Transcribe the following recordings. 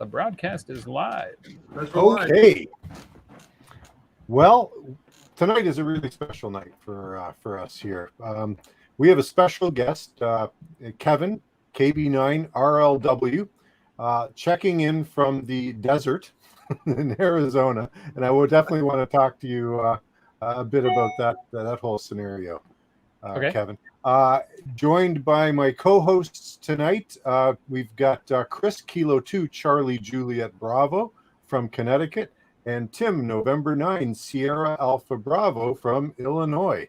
The broadcast is live. Okay. Well, tonight is a really special night for us here. We have a special guest, Kevin KB9RLW, checking in from the desert in Arizona, and I would definitely want to talk to you a bit about that whole scenario, Okay. Kevin. Joined by my co-hosts tonight, we've got Chris Kilo 2 Charlie Juliet Bravo from Connecticut, and Tim November 9 Sierra Alpha Bravo from Illinois.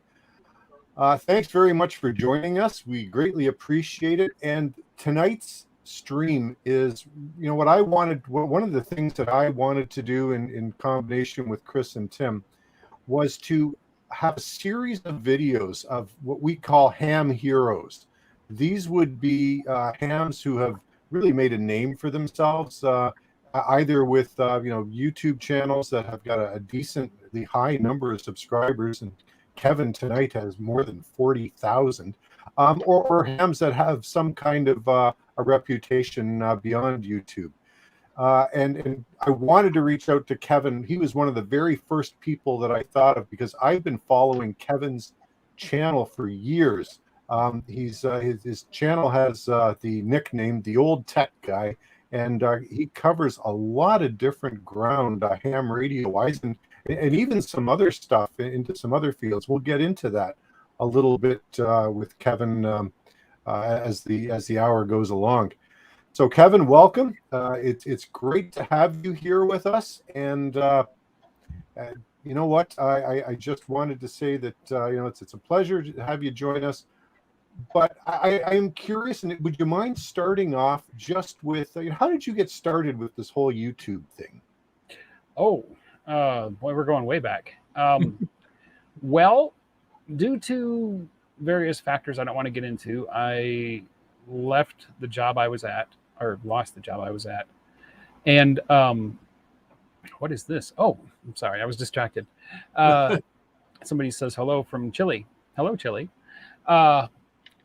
Thanks very much for joining us. We greatly appreciate it. And tonight's stream is, what I wanted. One of the things that I wanted to do in combination with Chris and Tim was to have a series of videos of what we call ham heroes. These would be hams who have really made a name for themselves, either with YouTube channels that have got a decently high number of subscribers, and Kevin tonight has more than 40,000, or hams that have some kind of a reputation beyond YouTube. And I wanted to reach out to Kevin. He was one of the very first people that I thought of because I've been following Kevin's channel for years. His channel has the nickname The Old Tech Guy, and he covers a lot of different ground, ham radio wise, and even some other stuff into some other fields. We'll get into that a little bit with Kevin as the hour goes along. So, Kevin, welcome. It's great to have you here with us. And you know what? I just wanted to say that it's a pleasure to have you join us. But I am curious, and would you mind starting off just with how did you get started with this whole YouTube thing? Oh, boy, we're going way back. Well, due to various factors I don't want to get into, I left the job I was at, or lost the job I was at. And what is this? Oh, I'm sorry, I was distracted. Somebody says hello from Chile. Hello, Chile.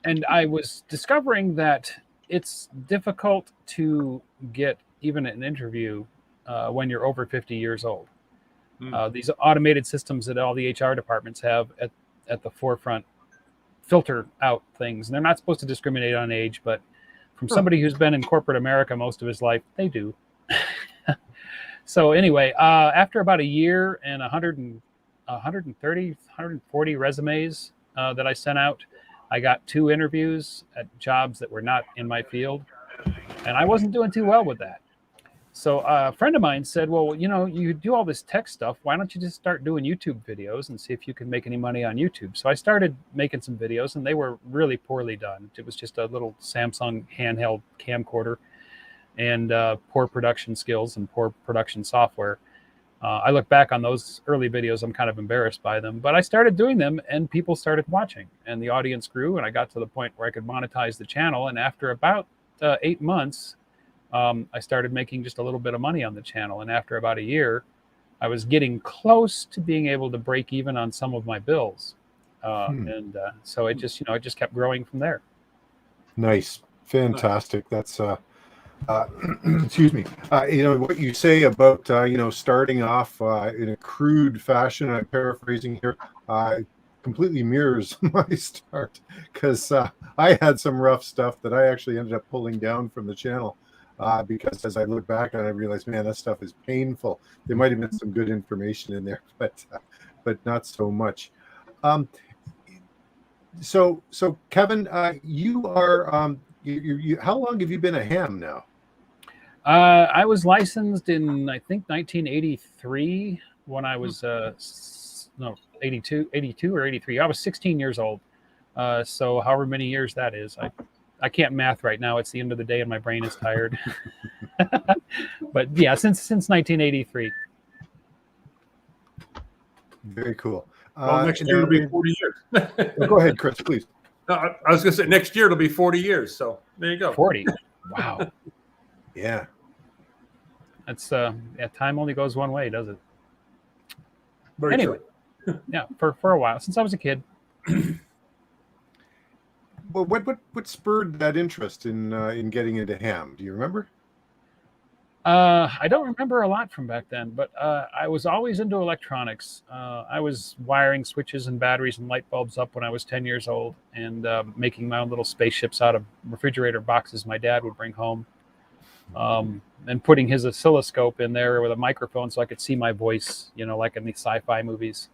And I was discovering that it's difficult to get even an interview when you're over 50 years old. These automated systems that all the HR departments have at the forefront filter out things. And they're not supposed to discriminate on age, but from somebody who's been in corporate America most of his life, they do. So anyway, after about a year and 140 resumes that I sent out, I got 2 interviews at jobs that were not in my field, and I wasn't doing too well with that. So a friend of mine said, well, you do all this tech stuff. Why don't you just start doing YouTube videos and see if you can make any money on YouTube? So I started making some videos, and they were really poorly done. It was just a little Samsung handheld camcorder and poor production skills and poor production software. I look back on those early videos, I'm kind of embarrassed by them, but I started doing them and people started watching and the audience grew, and I got to the point where I could monetize the channel. And after about 8 months, I started making just a little bit of money on the channel. And after about a year, I was getting close to being able to break even on some of my bills. And so it just kept growing from there. Nice. Fantastic. That's excuse me. What you say about starting off in a crude fashion, I'm paraphrasing here, completely mirrors my start, because I had some rough stuff that I actually ended up pulling down from the channel because as I look back on it, I realized, man, that stuff is painful. There might have been some good information in there, but not so much. So Kevin, you are you how long have you been a ham now? I was licensed in, I think, 1983 when I was, 82 or 83. I was 16 years old. So however many years that is, I can't math right now. It's the end of the day and my brain is tired. But yeah, since 1983. Very cool. Well, next year it'll be 40 years. Go ahead, Chris, please. I was going to say next year it'll be 40 years. So there you go. 40. Wow. Yeah. That's time only goes one way, does it? Very anyway, true. Yeah, for a while, since I was a kid. Well, what spurred that interest in getting into ham? Do you remember? I don't remember a lot from back then, but I was always into electronics. I was wiring switches and batteries and light bulbs up when I was 10 years old, and making my own little spaceships out of refrigerator boxes my dad would bring home, and putting his oscilloscope in there with a microphone so I could see my voice, like in the sci-fi movies.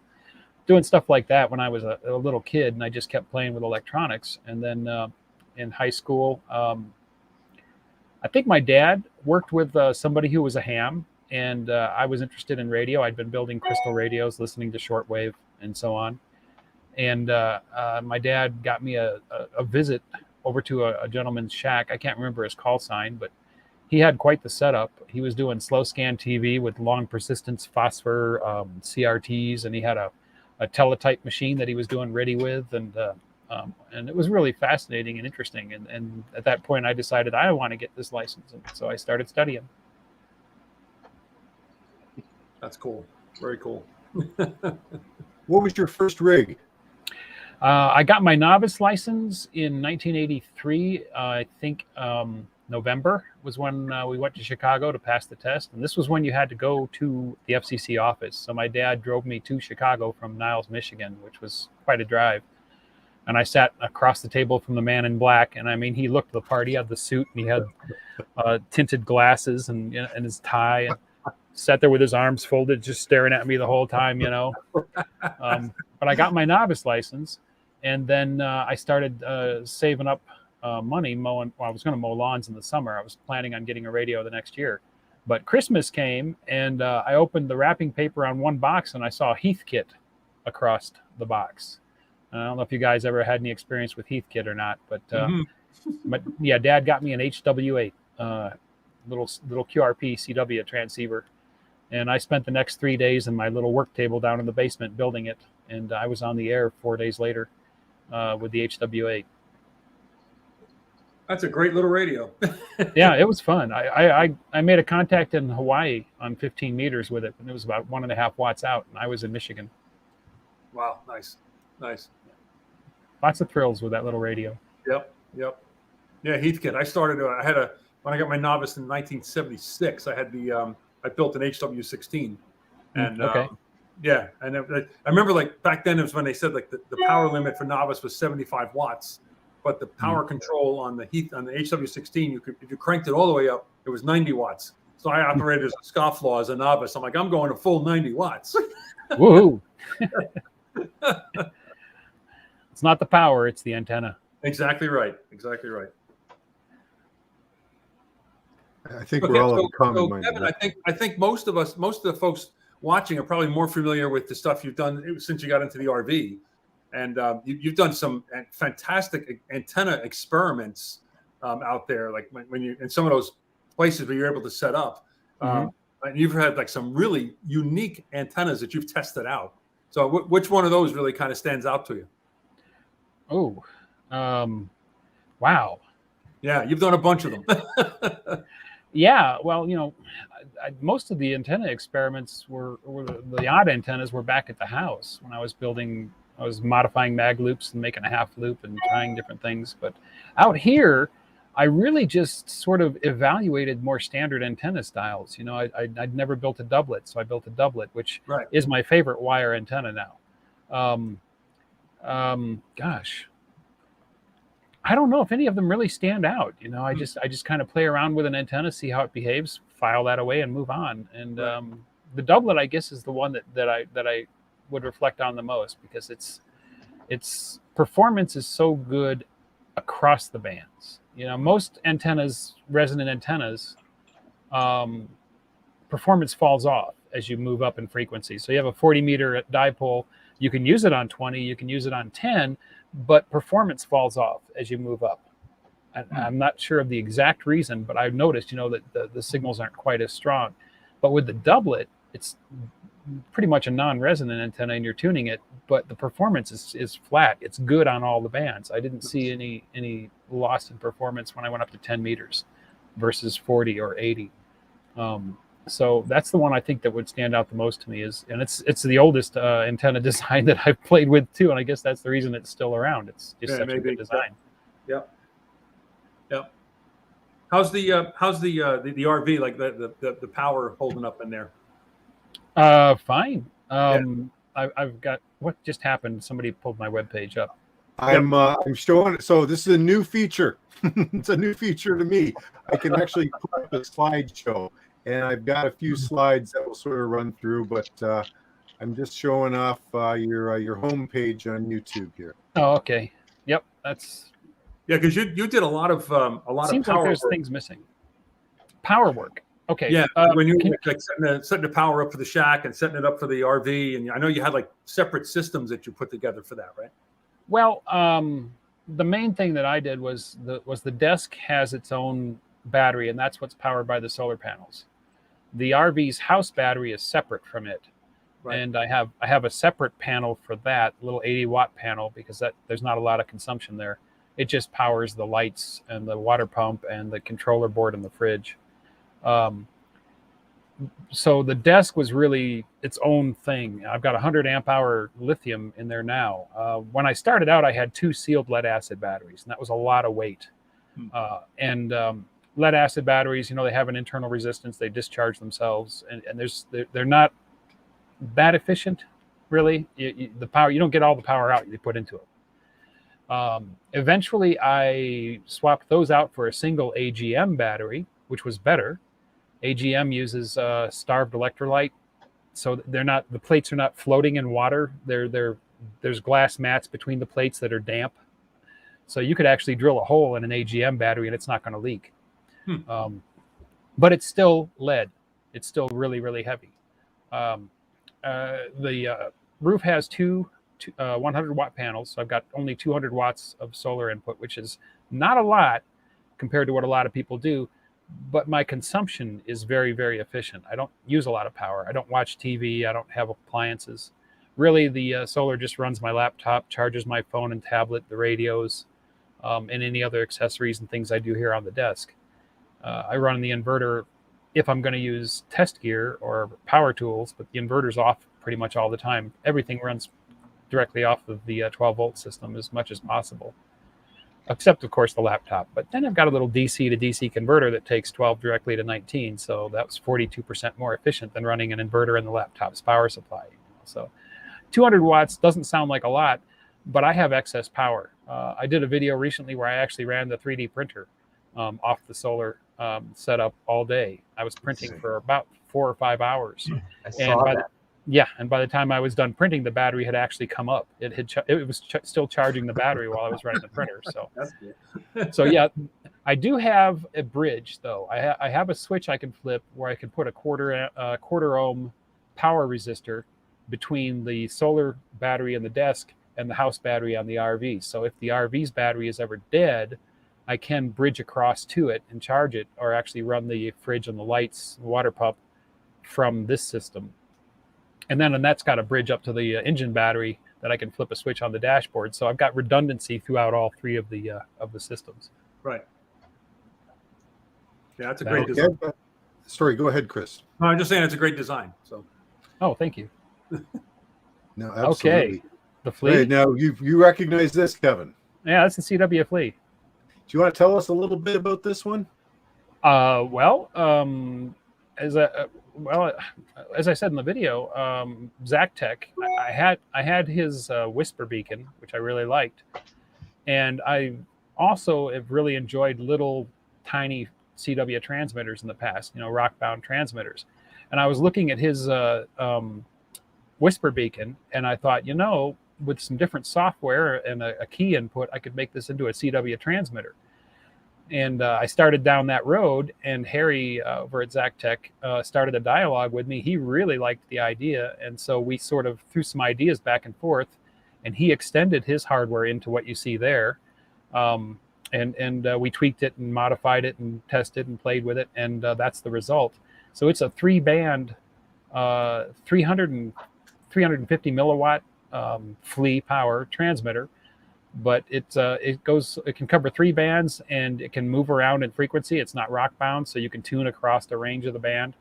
Doing stuff like that when I was a little kid, and I just kept playing with electronics. And then in high school, I think my dad worked with somebody who was a ham, and I was interested in radio. I'd been building crystal radios, listening to shortwave and so on. And my dad got me a visit over to a gentleman's shack. I can't remember his call sign, but he had quite the setup. He was doing slow scan TV with long persistence phosphor CRTs, and he had a teletype machine that he was doing ready with, and it was really fascinating and interesting. And at that point, I decided I want to get this license, and so I started studying. That's cool. Very cool. What was your first rig? I got my novice license in 1983. I think November was when we went to Chicago to pass the test. And this was when you had to go to the FCC office. So my dad drove me to Chicago from Niles, Michigan, which was quite a drive. And I sat across the table from the man in black. And I mean, he looked the part. He had the suit, and he had tinted glasses and his tie, and sat there with his arms folded, just staring at me the whole time, But I got my novice license, and then I started saving up money mowing. Well, I was going to mow lawns in the summer. I was planning on getting a radio the next year, but Christmas came, and I opened the wrapping paper on one box, and I saw Heathkit across the box. I don't know if you guys ever had any experience with Heathkit or not, but but yeah, Dad got me an HW8, little QRP CW transceiver, and I spent the next 3 days in my little work table down in the basement building it, and I was on the air 4 days later with the HW8. That's a great little radio. Yeah, it was fun. I made a contact in Hawaii on 15 meters with it, and it was about 1.5 watts out, and I was in Michigan. Wow, nice. Lots of thrills with that little radio. Yep. Yeah, Heathkit. When I got my novice in 1976, I built an HW16, and okay. Yeah, and I remember like back then it was when they said like the power limit for novice was 75 watts, but the power control on the HW16, if you cranked it all the way up, it was 90 watts. So I operated as a scofflaw as a novice. I'm like, I'm going to full 90 watts. Woohoo! It's not the power; it's the antenna. Exactly right. I think we're all of a common mind. Kevin, I think most of the folks watching are probably more familiar with the stuff you've done since you got into the RV, and you've done some fantastic antenna experiments out there, like when you in some of those places where you're able to set up. And you've had like some really unique antennas that you've tested out. So which one of those really kind of stands out to you? Oh, wow. Yeah, you've done a bunch of them. Yeah, well, most of the antenna experiments were the odd antennas were back at the house when I was building. I was modifying mag loops and making a half loop and trying different things. But out here, I really just sort of evaluated more standard antenna styles. I'd never built a doublet, so I built a doublet, which is my favorite wire antenna now. Gosh, I don't know if any of them really stand out. I just kind of play around with an antenna, see how it behaves, file that away, and move on. And the doublet, I guess, is the one that I would reflect on the most, because its performance is so good across the bands. Most antennas, resonant antennas, performance falls off as you move up in frequency. So you have a 40-meter dipole. You can use it on 20, you can use it on 10, but performance falls off as you move up. I'm not sure of the exact reason, but I've noticed, that the signals aren't quite as strong. But with the doublet, it's pretty much a non-resonant antenna, and you're tuning it, but the performance is flat. It's good on all the bands. I didn't see any loss in performance when I went up to 10 meters versus 40 or 80. So that's the one I think that would stand out the most to me, and it's the oldest antenna design that I've played with too, and I guess that's the reason it's still around. It's just such a good design. Yep. How's the RV, like the power holding up in there? Fine. I've got, what just happened? Somebody pulled my webpage up. I'm showing it. So this is a new feature. It's a new feature to me. I can actually put up a slideshow, and I've got a few slides that will sort of run through, but I'm just showing off your home page on YouTube here. Oh, okay. Yep, that's. Yeah, because you did a lot of Seems power like there's work. things missing. Power work. Okay. Yeah, when you were like setting the power up for the shack and setting it up for the RV, and I know you had like separate systems that you put together for that, right? Well, the main thing that I did was the desk has its own battery, and that's what's powered by the solar panels. The RV's house battery is separate from it, right. And I have a separate panel for that, little 80-watt panel, because there's not a lot of consumption there. It just powers the lights and the water pump and the controller board and the fridge. So the desk was really its own thing. I've got 100 amp hour lithium in there now. When I started out, I had 2 sealed lead acid batteries, and that was a lot of weight. Lead acid batteries, they have an internal resistance. They discharge themselves, and they're not that efficient, really. The power, you don't get all the power out you put into it. Eventually, I swapped those out for a single AGM battery, which was better. AGM uses starved electrolyte, so the plates are not floating in water. There's glass mats between the plates that are damp, so you could actually drill a hole in an AGM battery and it's not going to leak. But it's still lead. It's still really, really heavy. The roof has two 100-watt panels, so I've got only 200 watts of solar input, which is not a lot compared to what a lot of people do. But my consumption is very, very efficient. I don't use a lot of power. I don't watch TV. I don't have appliances. Really, the solar just runs my laptop, charges my phone and tablet, the radios, and any other accessories and things I do here on the desk. I run the inverter if I'm going to use test gear or power tools, but the inverter's off pretty much all the time. Everything runs directly off of the 12-volt system as much as possible. Except, of course, the laptop. But then I've got a little DC to DC converter that takes 12 directly to 19. So that was 42% more efficient than running an inverter in the laptop's power supply. So 200 watts doesn't sound like a lot, but I have excess power. I did a video recently where I actually ran the 3D printer off the solar setup all day. I was printing for about 4 or 5 hours. I saw that. And by the time I was done printing, the battery had actually come up. It was still charging the battery while I was running the printer. So, so yeah, I do have a bridge though. I have a switch I can flip where I can put a quarter ohm power resistor between the solar battery in the desk and the house battery on the RV. So if the RV's battery is ever dead, I can bridge across to it and charge it, or actually run the fridge and the lights, the water pump from this system. And that's got a bridge up to the engine battery that I can flip a switch on the dashboard. So I've got redundancy throughout all 3 of the systems. Right. Yeah, that's a great design. Sorry, go ahead, Chris. No, I'm just saying it's a great design. So. Oh, thank you. No, absolutely. Okay. The Flea. Hey, now you recognize this, Kevin? Yeah, that's the Cw Flea. Do you want to tell us a little bit about this one? As I said in the video, Zactech, I had his whisper beacon, which I really liked, and I also have really enjoyed little tiny CW transmitters in the past, rock-bound transmitters. And I was looking at his whisper beacon, and I thought, with some different software and a key input, I could make this into a CW transmitter. And I started down that road, and Harry over at Zactech started a dialogue with me. He really liked the idea, and so we sort of threw some ideas back and forth, and he extended his hardware into what you see there. And we tweaked it and modified it and tested and played with it, and that's the result. So it's a 3-band, 350 milliwatt Flea power transmitter. But it can cover 3 bands, and it can move around in frequency. It's not rock bound, so you can tune across the range of the band,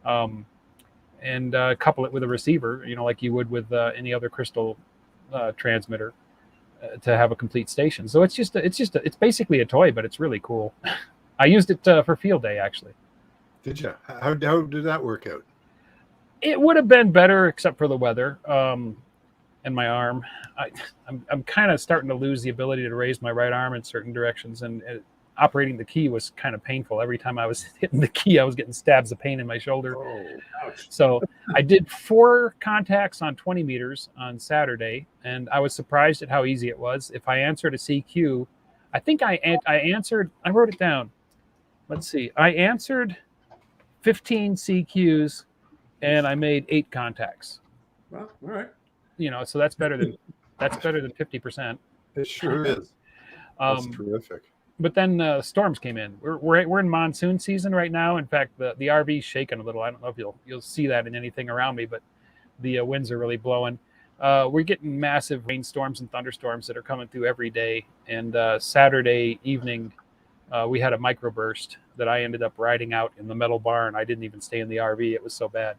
and couple it with a receiver, like you would with any other crystal transmitter, to have a complete station. So it's basically a toy, but it's really cool. I used it for field day, actually. Did you? How did that work out? It would have been better except for the weather and my arm. I'm kind of starting to lose the ability to raise my right arm in certain directions, and operating the key was kind of painful. Every time I was hitting the key, I was getting stabs of pain in my shoulder. Oh, ouch. So I did 4 contacts on 20 meters on Saturday, and I was surprised at how easy it was. If I answered a CQ, I think I answered, I wrote it down. Let's see. I answered 15 CQs, and I made 8 contacts. Well, all right. You know, so that's better than 50%. it sure is. That's terrific. But then storms came in. We're in monsoon season right now. In fact, the RV's shaking a little. I don't know if you'll see that in anything around me, but the winds are really blowing. We're getting massive rainstorms and thunderstorms that are coming through every day. And Saturday evening, we had a microburst that I ended up riding out in the metal barn. I didn't even stay in the RV. It was so bad.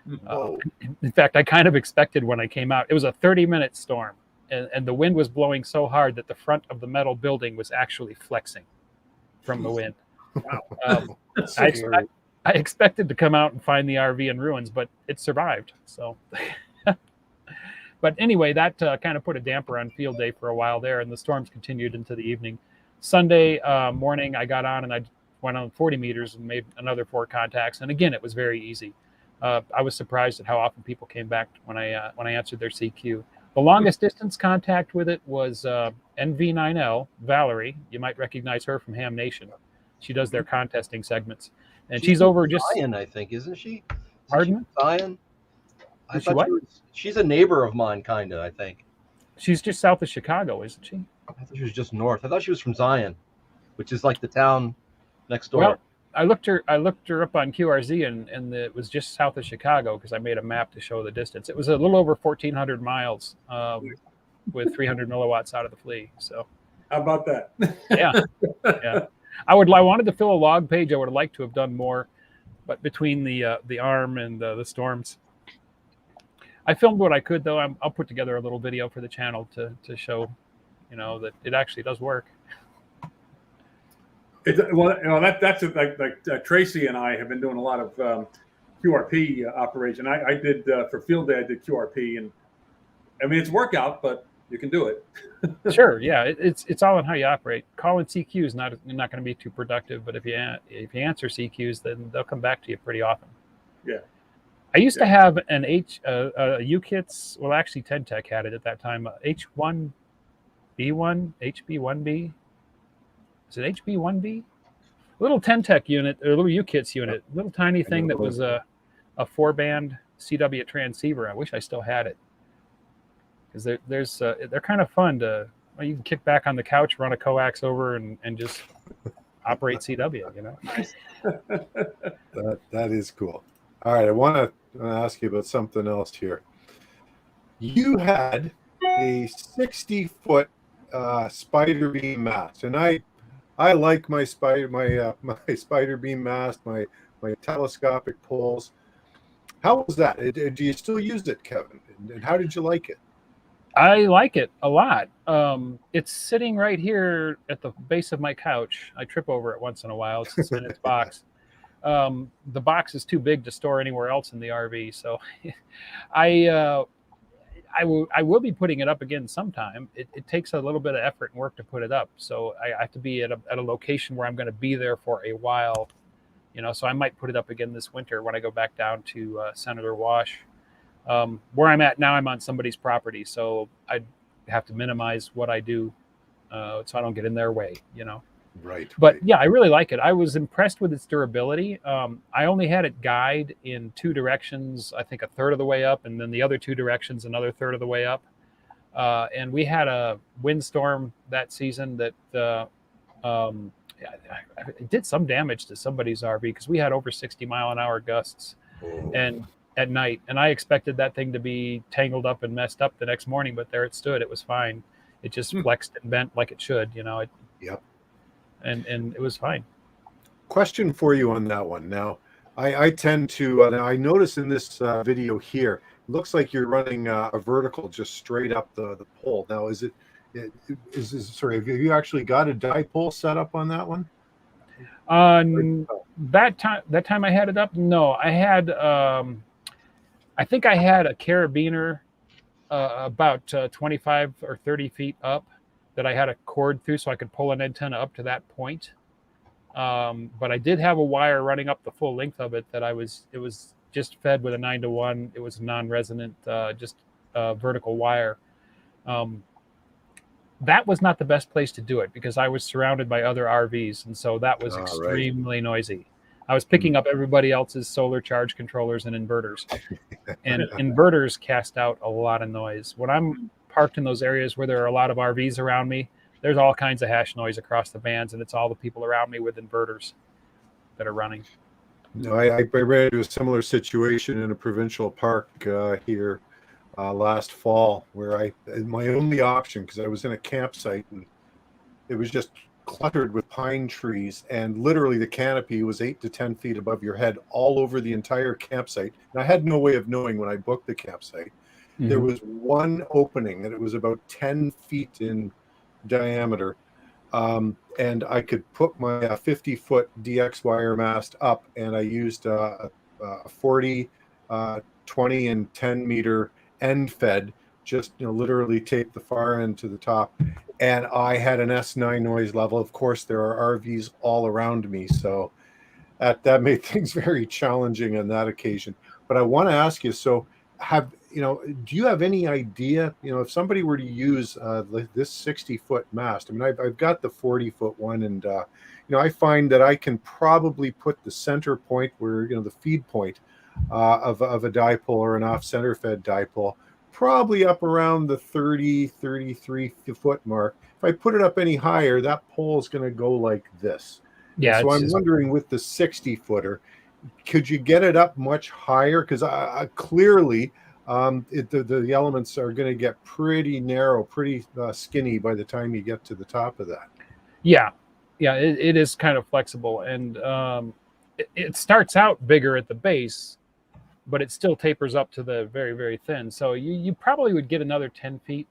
In fact, I kind of expected when I came out. It was a 30-minute storm. And the wind was blowing so hard that the front of the metal building was actually flexing from the wind. Wow. I expected to come out and find the RV in ruins, but it survived. So, but anyway, that kind of put a damper on field day for a while there, and the storms continued into the evening. Sunday morning, I got on and I went on 40 meters and made another 4 contacts. And again, it was very easy. I was surprised at how often people came back when I answered their CQ. The longest distance contact with it was NV9L, Valerie. You might recognize her from Ham Nation. She does their contesting segments. And she's over just... Zion, I think, isn't she? Pardon? Zion? I Is she what? She's a neighbor of mine, kind of, I think. She's just south of Chicago, isn't she? I thought she was just north. I thought she was from Zion, which is like the town next door. Well, I looked her up on QRZ, and it was just south of Chicago because I made a map to show the distance. It was a little over 1,400 miles with 300 milliwatts out of the Flea. So, how about that? yeah. I wanted to fill a log page. I would have liked to have done more, but between the arm and the storms, I filmed what I could. Though I'll put together a little video for the channel to show, that it actually does work. That's like Tracy and I have been doing a lot of QRP operation. I did for field day. I did QRP, and I mean it's workout, but you can do it. Sure, yeah. It's all in how you operate. Calling CQs is not going to be too productive, but if you answer CQs, then they'll come back to you pretty often. Yeah. I used to have an UKITS. Well, actually, TEDTech had it at that time. H1B1, HB1B. Is it HB1B? A little TEDTech unit, or a little UKITS unit, little tiny thing that was a 4-band CW transceiver. I wish I still had it, because they're kind of fun to. Well, you can kick back on the couch, run a coax over, and just operate CW. That is cool. All right, I want to ask you about something else here. You had a 60-foot spider beam mast, and I like my spider beam mast, my telescopic poles. How was that? Do you still use it, Kevin? And how did you like it? I like it a lot. It's sitting right here at the base of my couch. I trip over it once in a while. It's in its box. The box is too big to store anywhere else in the RV, so I will be putting it up again sometime. It takes a little bit of effort and work to put it up, so I have to be at a location where I'm going to be there for a while, so I might put it up again this winter when I go back down to Senator Wash. Where I'm at now, I'm on somebody's property, so I have to minimize what I do so I don't get in their way, Right. But yeah, I really like it. I was impressed with its durability. I only had it guide in 2 directions, I think a third of the way up, and then the other 2 directions, another third of the way up. And we had a windstorm that season that it did some damage to somebody's RV because we had over 60-mile-an-hour gusts and at night. And I expected that thing to be tangled up and messed up the next morning, but there it stood. It was fine. It just flexed and bent like it should, Yep. And it was fine. Question for you on that one. Now, I tend to, I notice in this video here, it looks like you're running a vertical just straight up the pole. Now, have you actually got a dipole set up on that one? That time I had it up. No, I had. I think I had a carabiner about 25 or 30 feet up that I had a cord through, so I could pull an antenna up to that point. But I did have a wire running up the full length of it that it was just fed with a 9-to-1. It was non-resonant, just vertical wire. That was not the best place to do it because I was surrounded by other RVs, and so that was extremely noisy. I was picking up everybody else's solar charge controllers and inverters, and inverters cast out a lot of noise. When I'm parked in those areas where there are a lot of RVs around me, there's all kinds of hash noise across the bands, and it's all the people around me with inverters that are running. No, I ran into a similar situation in a provincial park here last fall, where my only option, because I was in a campsite and it was just cluttered with pine trees, and literally the canopy was 8 to 10 feet above your head all over the entire campsite. And I had no way of knowing when I booked the campsite. There was one opening, and it was about 10 feet in diameter, and I could put my 50-foot DX wire mast up, and I used a 40, 20, and 10 meter end fed, just literally taped the far end to the top, and I had an S9 noise level. Of course, there are RVs all around me, so that made things very challenging on that occasion. But I want to ask you, so do you have any idea, if somebody were to use this 60-foot mast? I mean, I've got the 40-foot one, and I find that I can probably put the center point where the feed point of a dipole or an off-center fed dipole probably up around the 33 foot mark. If I put it up any higher, that pole is going to go like this. Yeah. So I'm wondering, with the 60-footer, could you get it up much higher? Because clearly the elements are going to get pretty narrow, pretty skinny by the time you get to the top of that. Yeah, it is kind of flexible, and it starts out bigger at the base, but it still tapers up to the very, very thin. So you probably would get another 10 feet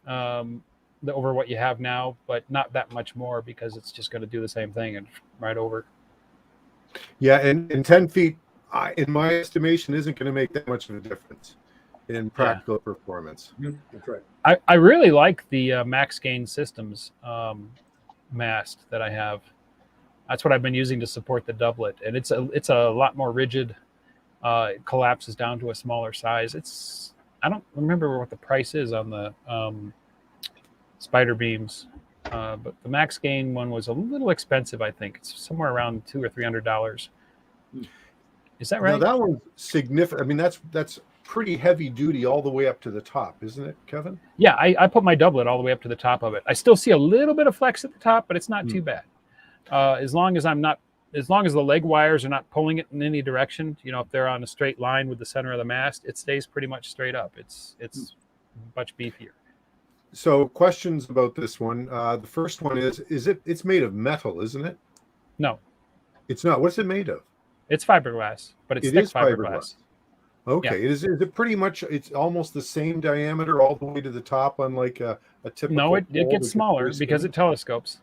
over what you have now, but not that much more, because it's just going to do the same thing and right over. Yeah, and 10 feet, in my estimation, isn't going to make that much of a difference in practical performance. That's right. I really like the Max Gain Systems mast that I have. That's what I've been using to support the doublet, and it's a lot more rigid. It collapses down to a smaller size. I don't remember what the price is on the Spider Beams, but the Max Gain one was a little expensive. I think it's somewhere around $200 or $300. Is that right? Now, that one's significant. I mean, that's pretty heavy duty all the way up to the top, isn't it, Kevin? Yeah, I put my doublet all the way up to the top of it. I still see a little bit of flex at the top, but it's not too bad. As long as the leg wires are not pulling it in any direction, if they're on a straight line with the center of the mast, it stays pretty much straight up. It's much beefier. So, questions about this one. The first one it's made of metal, isn't it? No, it's not. What's it made of? It's fiberglass, but it's thick fiberglass. Okay. Yeah. Is it pretty much? It's almost the same diameter all the way to the top, unlike a typical. No, it gets smaller because it telescopes.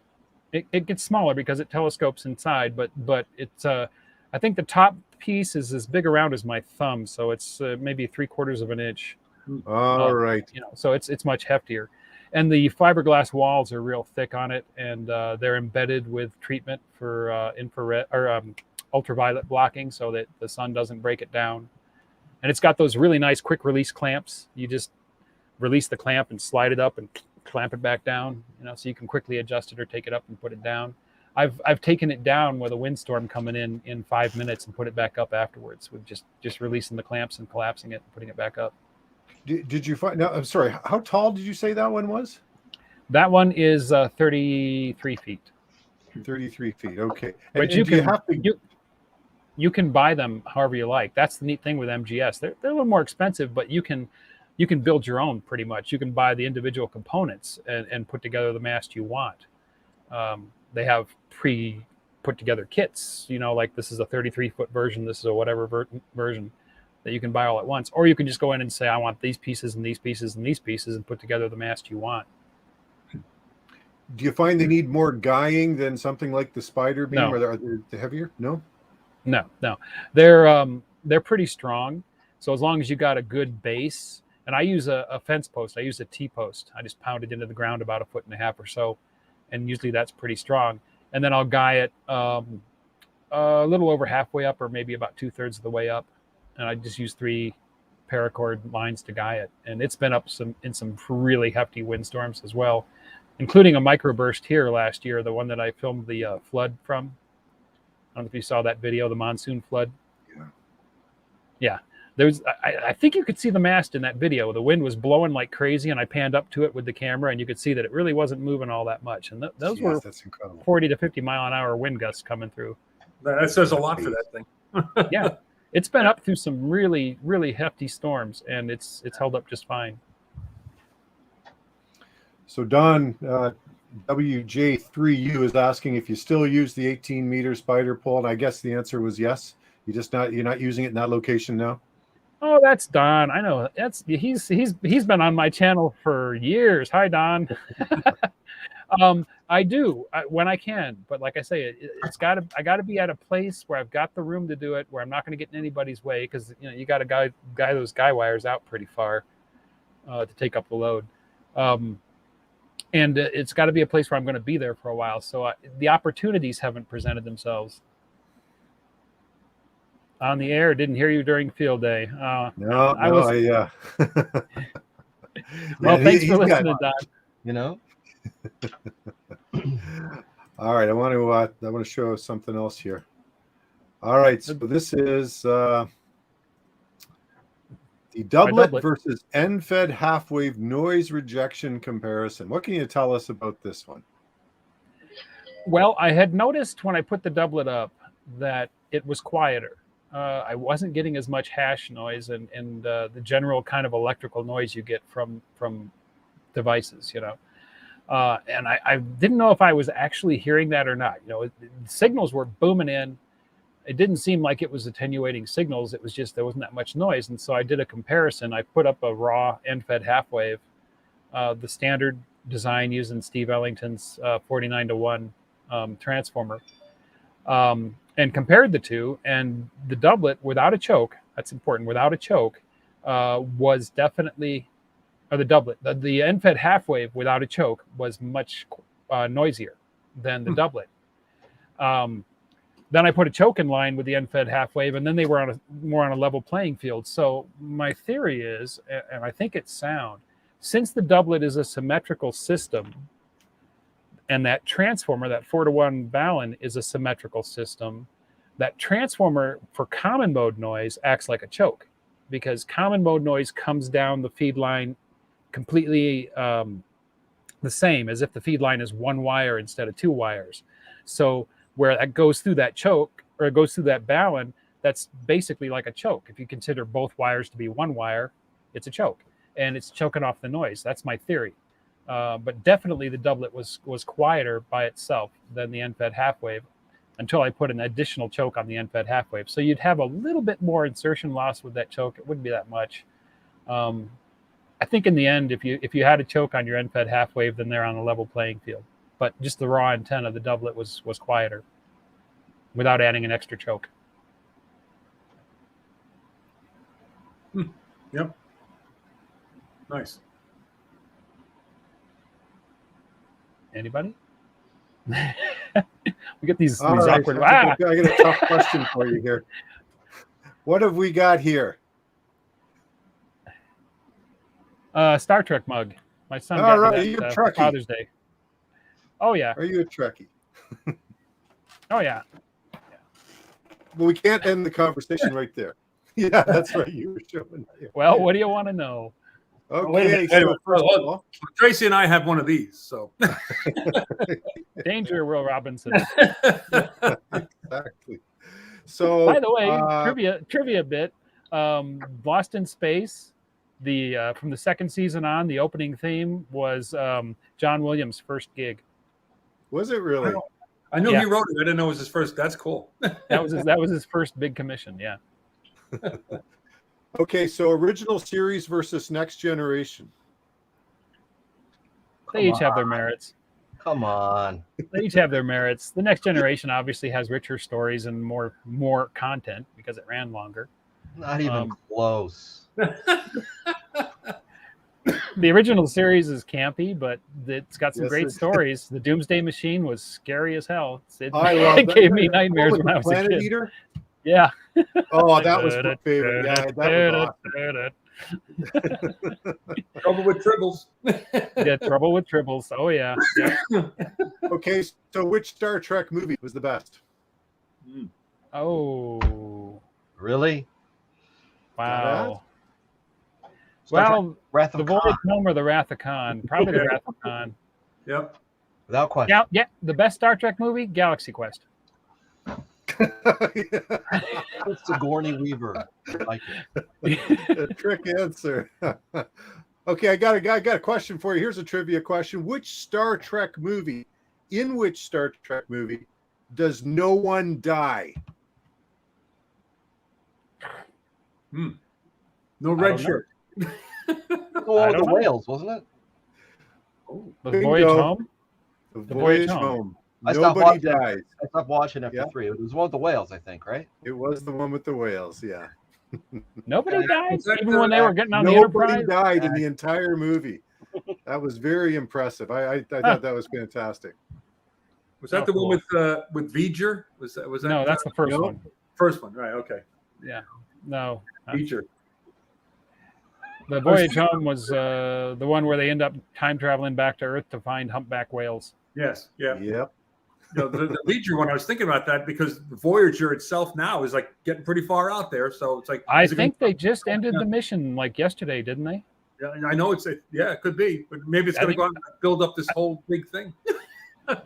It gets smaller because it telescopes inside, but it's I think the top piece is as big around as my thumb, so it's maybe 3/4 of an inch. All right. So it's much heftier, and the fiberglass walls are real thick on it, and they're embedded with treatment for infrared or ultraviolet blocking, so that the sun doesn't break it down. And it's got those really nice quick release clamps. You just release the clamp and slide it up and clamp it back down, so you can quickly adjust it or take it up and put it down. I've taken it down with a windstorm coming in 5 minutes and put it back up afterwards with just releasing the clamps and collapsing it and putting it back up. Did you find? Now, I'm sorry. How tall did you say that one was? That one is 33 feet. 33 feet. Okay. But you can buy them however you like. That's the neat thing with MGS. They're a little more expensive, but you can build your own pretty much. You can buy the individual components and put together the mast you want. They have put together kits, like this is a 33-foot version, this is a whatever version that you can buy all at once. Or you can just go in and say, I want these pieces and these pieces and these pieces, and put together the mast you want. Do you find they need more guying than something like the Spider Beam? No. Are they heavier? No. No, they're pretty strong. So as long as you got a good base, and I use a fence post, I use a T-post. I just pound it into the ground about 1.5 feet or so, and usually that's pretty strong. And then I'll guy it a little over halfway up, or maybe about 2/3 of the way up, and I just use 3 paracord lines to guy it. And it's been up in some really hefty windstorms as well, including a microburst here last year, the one that I filmed the flood from. I don't know if you saw that video, the monsoon flood. Yeah. I think you could see the mast in that video. The wind was blowing like crazy, and I panned up to it with the camera, and you could see that it really wasn't moving all that much. And those were that's incredible. 40 to 50 mile an hour wind gusts coming through. That says a lot for that thing. Yeah. It's been up through some really, really hefty storms, and it's held up just fine. So Don, WJ3U is asking if you still use the 18-meter spider pole, and I guess the answer was yes. You're not using it in that location now. Oh, that's Don. I know. He's been on my channel for years. Hi, Don. I do when I can, but like I say, I got to be at a place where I've got the room to do it, where I'm not going to get in anybody's way, because you got to guy those guy wires out pretty far to take up the load. And it's got to be a place where I'm going to be there for a while. So the opportunities haven't presented themselves. On the air, didn't hear you during field day. No, Well, thanks for listening, Don. All right, I want to show something else here. All right, so this is the doublet versus end-fed half-wave noise rejection comparison. What can you tell us about this one? Well, I had noticed when I put the doublet up that it was quieter. I wasn't getting as much hash noise and the general kind of electrical noise you get from devices, and I didn't know if I was actually hearing that or not. Signals were booming in. It didn't seem like it was attenuating signals. It was just there wasn't that much noise. And so I did a comparison. I put up a raw end-fed half-wave, the standard design using Steve Ellington's 49-to-1 transformer, and compared the two. And the doublet without a choke, that's important, without a choke, was definitely, or the doublet, the end-fed half-wave without a choke was much noisier than the doublet. Then I put a choke in line with the end-fed half-wave, and then they were more on a level playing field. So my theory is, and I think it's sound, since the doublet is a symmetrical system, and that transformer, that 4-to-1 balun, is a symmetrical system, that transformer for common mode noise acts like a choke, because common mode noise comes down the feed line completely the same as if the feed line is 1 wire instead of 2 wires. So where that goes through that choke, or it goes through that balun, that's basically like a choke. If you consider both wires to be 1 wire, it's a choke, and it's choking off the noise. That's my theory. But definitely the doublet was quieter by itself than the end-fed half-wave until I put an additional choke on the end-fed half-wave. So you'd have a little bit more insertion loss with that choke. It wouldn't be that much. I think in the end, if you had a choke on your end-fed half-wave, then they're on a level playing field. But just the raw antenna, the doublet was quieter without adding an extra choke. Yep. Nice. Anybody? We get these Right, awkward. I got a tough question for you here. What have we got here? Star Trek mug. My son All got right, me are you a that Trekkie? Father's Day. Oh yeah. Are you a Trekkie? Oh yeah. Well, we can't end the conversation right there. Yeah, that's right. You were showing. Well, what do you want to know? Okay, Wait a minute. so first of all, Tracy and I have one of these, so Danger, Will Robinson. exactly. So, by the way, trivia bit. Lost in Space, from the second season on, the opening theme was John Williams' first gig. Was it really? I knew he wrote it. I didn't know it was his first. That's cool. That was his first big commission. Yeah. Okay, so original series versus next generation. They each have their merits. Come on. They each have their merits. The Next Generation obviously has richer stories and more content because it ran longer. Not even close. The original series is campy, but it's got some Yes, great it- stories. The Doomsday Machine was scary as hell. I love It that. gave me nightmares With when the I was a Planet kid. Eater? Yeah. Oh, that was my favorite. Yeah, that was awesome. Trouble with Tribbles. Yeah, Trouble with Tribbles. Oh yeah. Okay, so which Star Trek movie was the best? Oh. Really? Wow. Star Trek Well, Wrath the of Voyage Khan. Home or the Wrath of Khan? Probably the Wrath of Khan. Yep. Without question. Yeah, the best Star Trek movie, Galaxy Quest. It's Sigourney Weaver. I like it. A trick answer. Okay, I got a question for you. Here's a trivia question. In which Star Trek movie does no one die? No red shirt. Oh, the know. whales, wasn't it? The Bingo. Voyage Home. The Voyage Voyage Home. Home. I stopped Nobody watching. dies. I stopped watching after Yeah. 3. It was one with the whales, I think, right? It was the one with the whales, yeah. Nobody died, Was that even when they were getting on the Nobody Enterprise. died in the entire movie. That was very impressive. I thought that was fantastic. Was that Oh, the one with V'ger? Was that? No, that's the first No. one. first one, right? Okay. Yeah. No. V'ger. The Voyage Home was the one where they end up time traveling back to Earth to find humpback whales. Yes. Yeah. Yep. You know, the V'ger one, I was thinking about that because the Voyager itself now is like getting pretty far out there. So it's like I is it think gonna- they just ended the mission like yesterday, didn't they? Yeah, I know yeah, it could be, but maybe it's I going to think- go out and build up this whole big thing.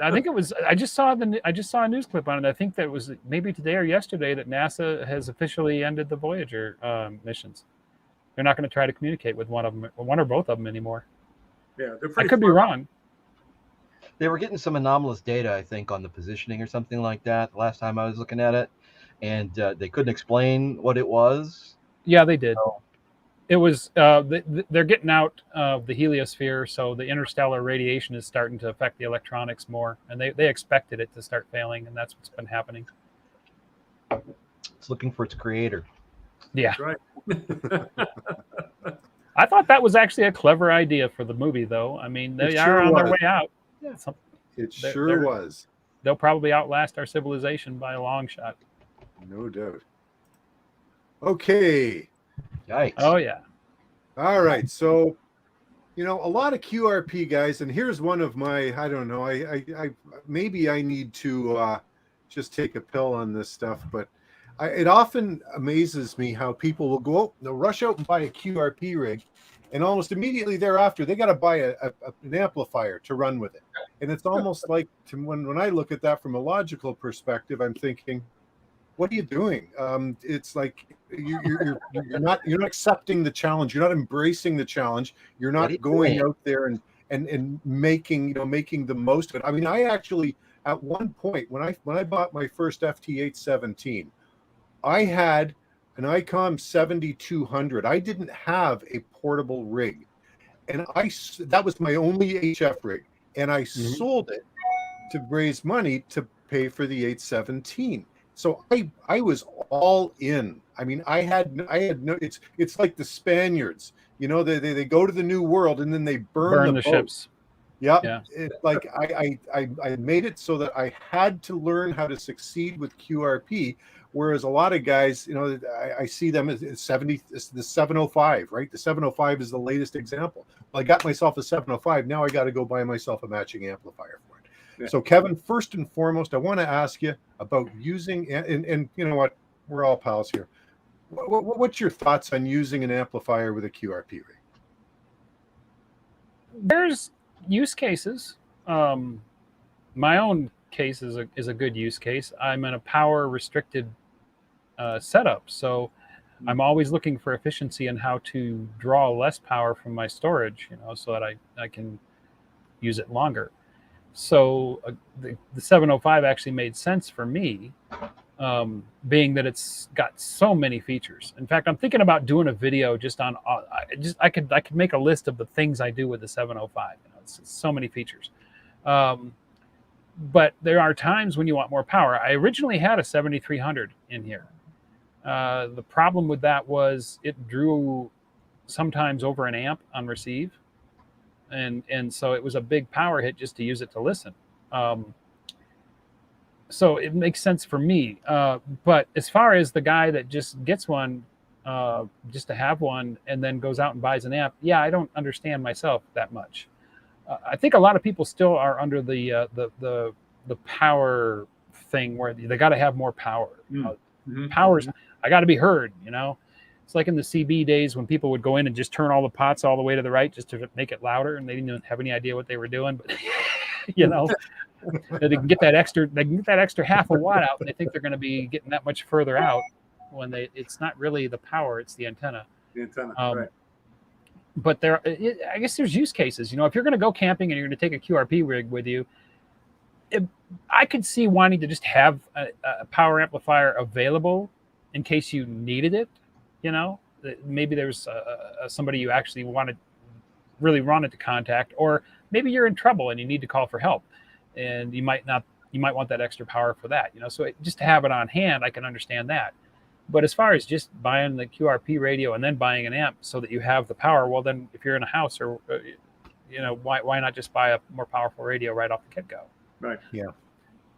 I think it was. I just saw a news clip on it. I think that it was maybe today or yesterday that NASA has officially ended the Voyager missions. They're not going to try to communicate with one or both of them anymore. Yeah, they're I pretty. could be far- wrong. They were getting some anomalous data, I think, on the positioning or something like that the last time I was looking at it, and they couldn't explain what it was. Yeah, they did. So, It was they're getting out of the heliosphere, so the interstellar radiation is starting to affect the electronics more, and they expected it to start failing, and that's what's been happening. it's looking for its creator. Yeah, That's right. I thought that was actually a clever idea for the movie, though. I mean, they It are sure on their was. way out. Yeah. It They're- sure they're- was. They'll probably outlast our civilization by a long shot. No doubt. Okay. Yikes. Oh yeah. All right. So, a lot of QRP guys, and here's one of my, I don't know, I maybe I need to just take a pill on this stuff, but it often amazes me how people will go out, they'll rush out and buy a QRP rig, and almost immediately thereafter, they got to buy an amplifier to run with it. And it's almost like when I look at that from a logical perspective, I'm thinking, what are you doing? It's like you're not accepting the challenge. You're not embracing the challenge. You're What are not you going doing? out there and making the most of it. I mean, I actually at one point when I bought my first FT817, I had an ICOM 7200. I didn't have a portable rig, and that was my only HF rig, and I sold it to raise money to pay for the 817. So I was all in. I mean, I had no. It's like the Spaniards, they go to the New World and then they burn the boat. ships. Yep. Yeah. It's like I made it so that I had to learn how to succeed with QRP, whereas a lot of guys, I see them as the 705, right? The 705 is the latest example. Well, I got myself a 705. Now I got to go buy myself a matching amplifier for it. Yeah. So Kevin, first and foremost, I want to ask you about using, and you know what, we're all pals here. What's your thoughts on using an amplifier with a QRP rig? There's use cases. My own case is a good use case. I'm in a power restricted setup, so I'm always looking for efficiency and how to draw less power from my storage, so that I can use it longer. So the 705 actually made sense for me, being that it's got so many features. In fact, I'm thinking about doing a video just on. I could make a list of the things I do with the 705. It's so many features. But there are times when you want more power. I originally had a 7300 in here. The problem with that was it drew sometimes over an amp on receive. And so it was a big power hit just to use it to listen. So it makes sense for me. But as far as the guy that just gets one just to have one and then goes out and buys an amp, yeah, I don't understand myself that much. I think a lot of people still are under the power thing where they got to have more power. Powers, I got to be heard. It's like in the CB days when people would go in and just turn all the pots all the way to the right just to make it louder, and they didn't even have any idea what they were doing. But they can get that extra half a watt out, and they think they're going to be getting that much further out when it's not really the power, it's the antenna. Right. But I guess there's use cases. If you're going to go camping and you're going to take a QRP rig with you, I could see wanting to just have a power amplifier available in case you needed it. Maybe there's somebody you actually really wanted to contact, or maybe you're in trouble and you need to call for help, and you might want that extra power for that. So just to have it on hand, I can understand that. But as far as just buying the QRP radio and then buying an amp so that you have the power, well, then if you're in a house, or why not just buy a more powerful radio right off the get-go? Right. Yeah.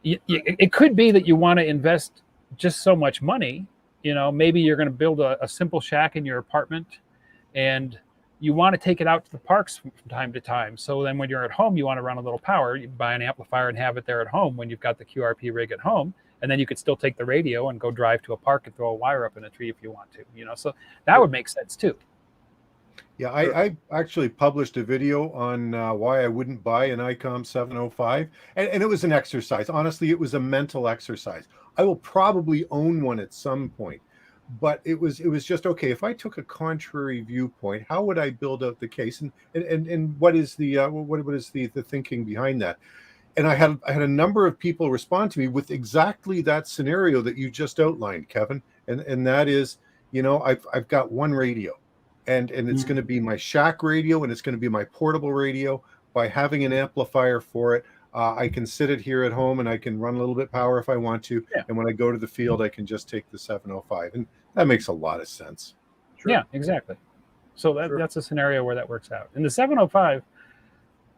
It could be that you want to invest just so much money. Maybe you're going to build a simple shack in your apartment, and you want to take it out to the parks from time to time. So then when you're at home, you want to run a little power. You buy an amplifier and have it there at home when you've got the QRP rig at home. And then you could still take the radio and go drive to a park and throw a wire up in a tree if you want to. So that would make sense too. Yeah, I actually published a video on why I wouldn't buy an ICOM 705, and it was an exercise. Honestly, it was a mental exercise. I will probably own one at some point, but it was just okay. If I took a contrary viewpoint, how would I build out the case, and what is the thinking behind that? And I had a number of people respond to me with exactly that scenario that you just outlined, Kevin, and that is, I've got one radio. And it's going to be my shack radio, and it's going to be my portable radio. By having an amplifier for it, I can sit it here at home, and I can run a little bit power if I want to. Yeah. And when I go to the field, I can just take the 705, and that makes a lot of sense. Sure. Yeah, exactly. So that's a scenario where that works out. And the 705,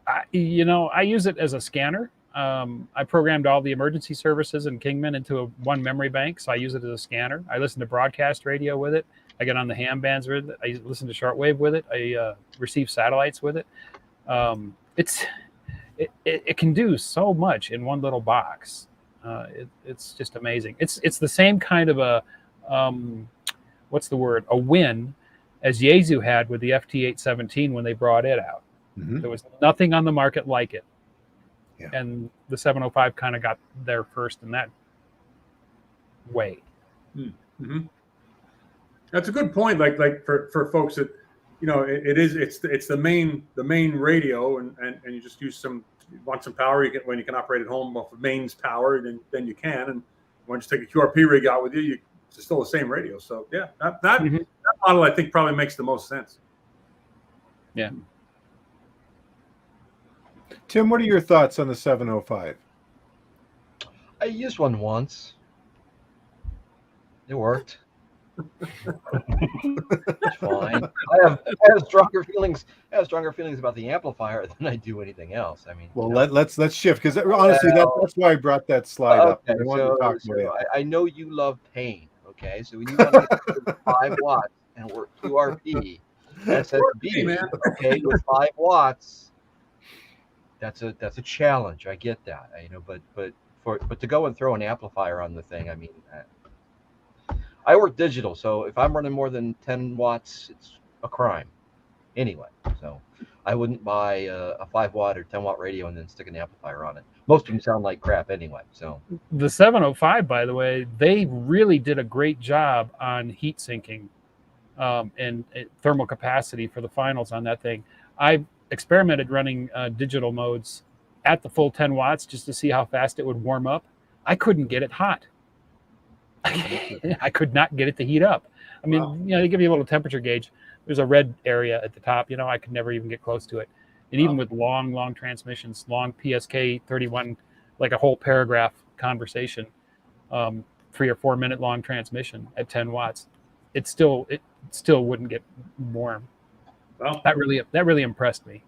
I use it as a scanner. I programmed all the emergency services in Kingman into one memory bank, so I use it as a scanner. I listen to broadcast radio with it. I get on the ham bands with it. I listen to shortwave with it. I receive satellites with it. It can do so much in one little box. It's just amazing. It's the same kind of a win as Yaesu had with the FT817 when they brought it out. Mm-hmm. There was nothing on the market like it. Yeah. And the 705 kind of got there first in that way. Mm-hmm. That's a good point. Like for folks that, it's the main radio, and you just use want some power. When you can operate at home off of mains power, then you can. And when you take a QRP rig out with you, it's still the same radio. So yeah, that model I think probably makes the most sense. Yeah. Tim, what are your thoughts on the 705? I used one once. It worked. It's fine. I have stronger feelings about the amplifier than I do anything else. I mean, well, let's shift, because honestly, that's why I brought that slide up. I wanted to talk about it. I know you love pain. Okay, so when you want to get 5 watts and work QRP SSB, man. Okay, with 5 watts, that's a challenge. I get that. But to go and throw an amplifier on the thing, I mean. I work digital, so if I'm running more than 10 watts, it's a crime anyway. So I wouldn't buy a 5 watt or 10 watt radio and then stick an amplifier on it. Most of them sound like crap anyway. So the 705, by the way, they really did a great job on heat sinking and thermal capacity for the finals on that thing. I experimented running digital modes at the full 10 watts just to see how fast it would warm up. I couldn't get it hot. I could not get it to heat up. I mean, they give you a little temperature gauge. There's a red area at the top. I could never even get close to it. And even with long transmissions, long PSK 31, like a whole paragraph conversation, 3 or 4 minute long transmission at 10 watts, it still wouldn't get warm. Well, That really impressed me.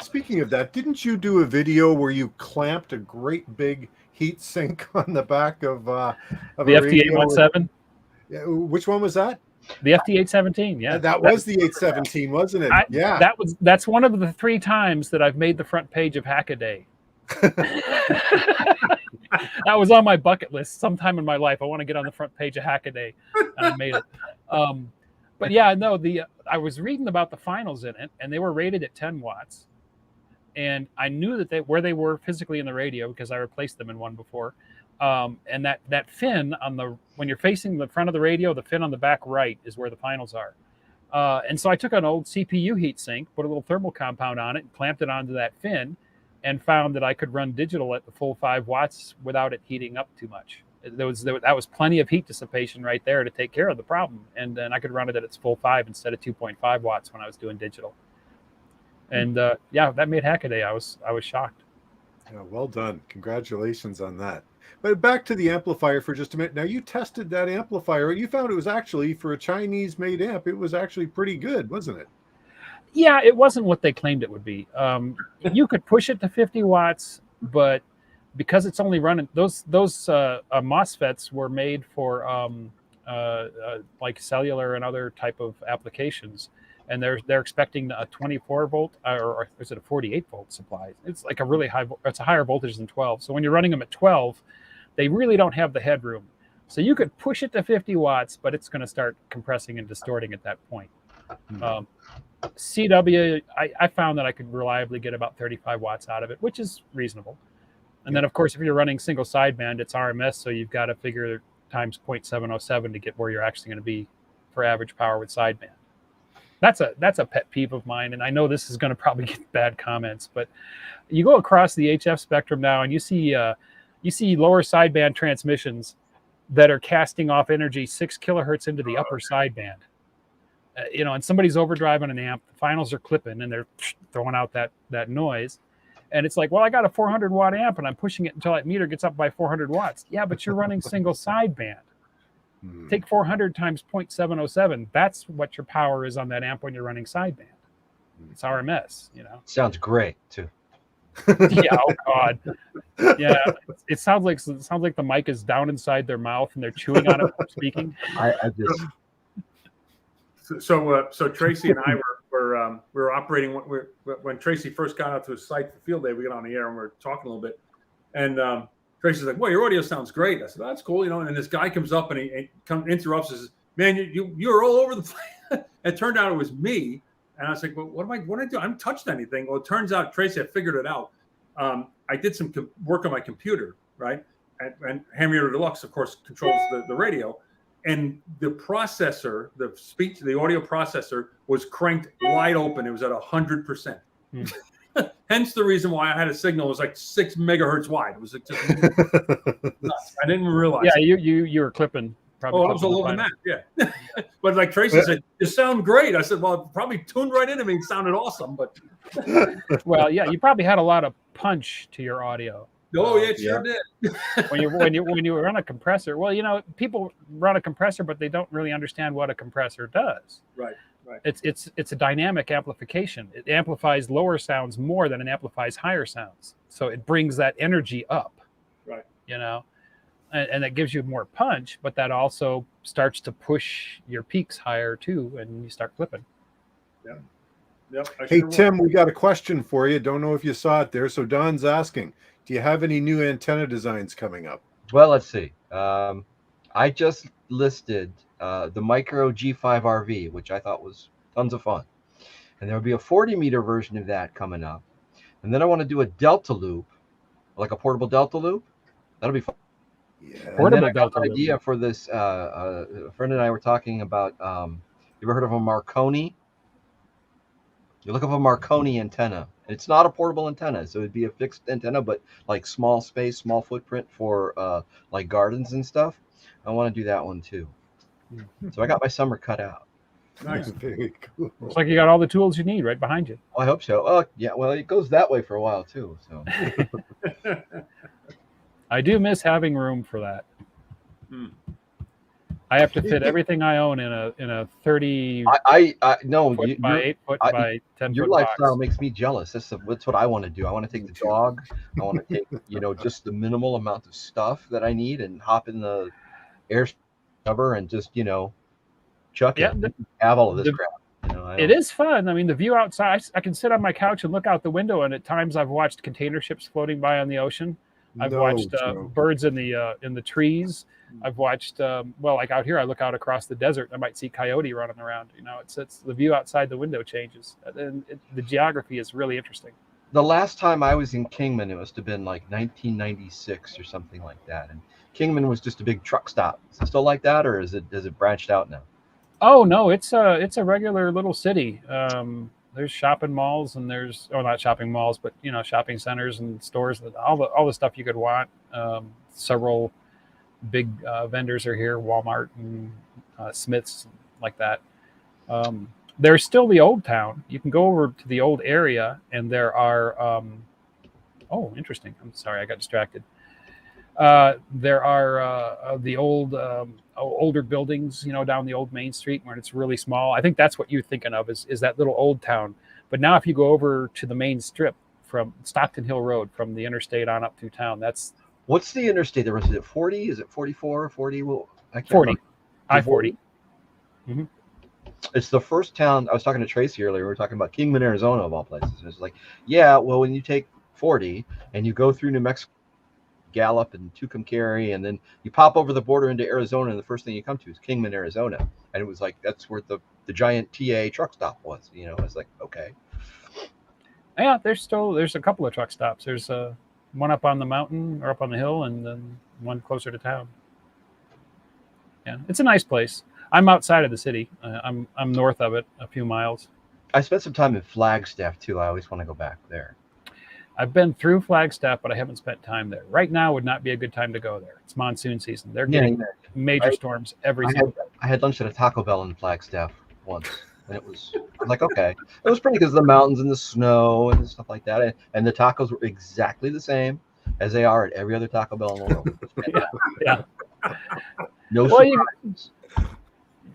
Speaking of that, didn't you do a video where you clamped a great big heat sink on the back of The a radio? FT817? Yeah, which one was that? The FT817, yeah. That was the 817, wasn't it? Yeah. That's one of the 3 times that I've made the front page of Hackaday. That was on my bucket list sometime in my life. I want to get on the front page of Hackaday, and I made it. But yeah, no, I was reading about the finals in it, and they were rated at 10 watts. And I knew that where they were physically in the radio because I replaced them in one before. And that fin when you're facing the front of the radio, the fin on the back right is where the finals are. And so I took an old CPU heatsink, put a little thermal compound on it, and clamped it onto that fin, and found that I could run digital at the full 5 watts without it heating up too much. That was plenty of heat dissipation right there to take care of the problem. And then I could run it at its full 5 instead of 2.5 watts when I was doing digital. And yeah, that made Hackaday. I was shocked. Yeah, well done. Congratulations on that. But back to the amplifier for just a minute. Now, you tested that amplifier. You found it was actually, for a Chinese-made amp, it was actually pretty good, wasn't it? Yeah, it wasn't what they claimed it would be. You could push it to 50 watts, but because it's only running, those MOSFETs were made for like cellular and other type of applications. And they're expecting a 24 volt or is it a 48 volt supply? It's like a really high. It's a higher voltage than 12. So when you're running them at 12, they really don't have the headroom. So you could push it to 50 watts, but it's going to start compressing and distorting at that point. CW, I found that I could reliably get about 35 watts out of it, which is reasonable. And then, of course, if you're running single sideband, it's RMS, so you've got to figure times 0.707 to get where you're actually going to be for average power with sideband. That's a pet peeve of mine, and I know this is going to probably get bad comments, but you go across the HF spectrum now, and you see lower sideband transmissions that are casting off energy 6 kilohertz into the upper sideband. And somebody's overdriving an amp, the finals are clipping, and they're throwing out that noise. And it's like, well, I got a 400 watt amp, and I'm pushing it until that meter gets up by 400 watts. Yeah, but you're running single sideband. Take 400 times 0.707. That's what your power is on that amp when you're running sideband. It's RMS, Sounds great too. Yeah. Oh God. Yeah. It sounds like the mic is down inside their mouth and they're chewing on it while speaking. I just. So Tracy and I were operating when Tracy first got out to his site for field day. We got on the air and we were talking a little bit, and Tracy's like, "Well, your audio sounds great." I said, "That's cool," And this guy comes up and he interrupts and says, "Man, you're all over the place." It turned out it was me, and I was like, "Well, what do I do? I haven't touched anything." Well, it turns out Tracy had figured it out. I did some work on my computer, right? And Hammer Deluxe, of course, controls the radio. And the processor, the audio processor was cranked wide open. It was at 100%. Hence the reason why I had a signal was like 6 megahertz wide. It was like just nuts. I didn't realize. Yeah, you were clipping. Probably I was all over the map. Yeah. But like Tracy said, you sound great. I said, well, it probably tuned right into me and sounded awesome. But well, yeah, you probably had a lot of punch to your audio. Oh, yeah, it sure did. when you run a compressor, well, people run a compressor, but they don't really understand what a compressor does. Right. It's a dynamic amplification. It amplifies lower sounds more than it amplifies higher sounds. So it brings that energy up. Right. And that gives you more punch, but that also starts to push your peaks higher too, and you start clipping. Yeah. Yep. Hey, Tim, we got a question for you. Don't know if you saw it there. So Don's asking, do you have any new antenna designs coming up? Well, let's see. I just listed the Micro G5RV, which I thought was tons of fun. And there'll be a 40 meter version of that coming up. And then I want to do a Delta loop, like a portable Delta loop. That'll be fun. Yeah. And then I got an idea for this. A friend and I were talking about, you ever heard of a Marconi? You look up a Marconi antenna. It's not a portable antenna, so it'd be a fixed antenna, but like small space, small footprint for like gardens and stuff. I want to do that one too. So I got my summer cut out. Nice. Very cool. Looks like you got all the tools you need right behind you. I hope so. Oh, yeah. Well, it goes that way for a while too. So I do miss having room for that. Hmm. I have to fit everything I own in a 30 I no, foot by 8 foot by 10 your foot lifestyle box. makes me jealous. That's what I want to do. I want to take the dog. I want to take just the minimal amount of stuff that I need and hop in the air cover and just chuck Yeah, it. Have all of this crap. It is fun. I mean, the view outside. I can sit on my couch and look out the window, and at times I've watched container ships floating by on the ocean. I've watched birds in the trees. I've watched like out here, I look out across the desert. I might see coyote running around. It's the view outside the window changes, and the geography is really interesting. The last time I was in Kingman, it must have been like 1996 or something like that. And Kingman was just a big truck stop. Is it still like that, or has it branched out now? Oh no, it's a regular little city. There's shopping malls, and not shopping malls, but shopping centers and stores. All the stuff you could want. Several big vendors are here, Walmart and Smith's, like that. There's still the old town. You can go over to the old area, and there are interesting. I'm sorry, I got distracted. There are the older buildings, down the old Main Street where it's really small. I think that's what you're thinking of is that little old town. But now if you go over to the main strip from Stockton Hill Road, from the interstate on up through town, that's... What's the interstate? Is it 40? Is it 44? 40? Well, I can't 40. remember. I-40. Mm-hmm. It's the first town. I was talking to Tracy earlier. We were talking about Kingman, Arizona, of all places. It's like, yeah, well, when you take 40 and you go through New Mexico, Gallup and Tucumcari, and then you pop over the border into Arizona, and the first thing you come to is Kingman, Arizona. And it was like, that's where the giant TA truck stop was. It's like, okay. Yeah, there's a couple of truck stops. There's one up on the mountain or up on the hill, and then one closer to town. Yeah, it's a nice place. I'm outside of the city. I'm north of it, a few miles. I spent some time in Flagstaff too. I always want to go back there. I've been through Flagstaff, but I haven't spent time there. Right now would not be a good time to go there. It's monsoon season. They're getting major storms every single day. I had lunch at a Taco Bell in Flagstaff once, and I'm like, okay. It was pretty because of the mountains and the snow and stuff like that. And the tacos were exactly the same as they are at every other Taco Bell in the world. Yeah. No surprises.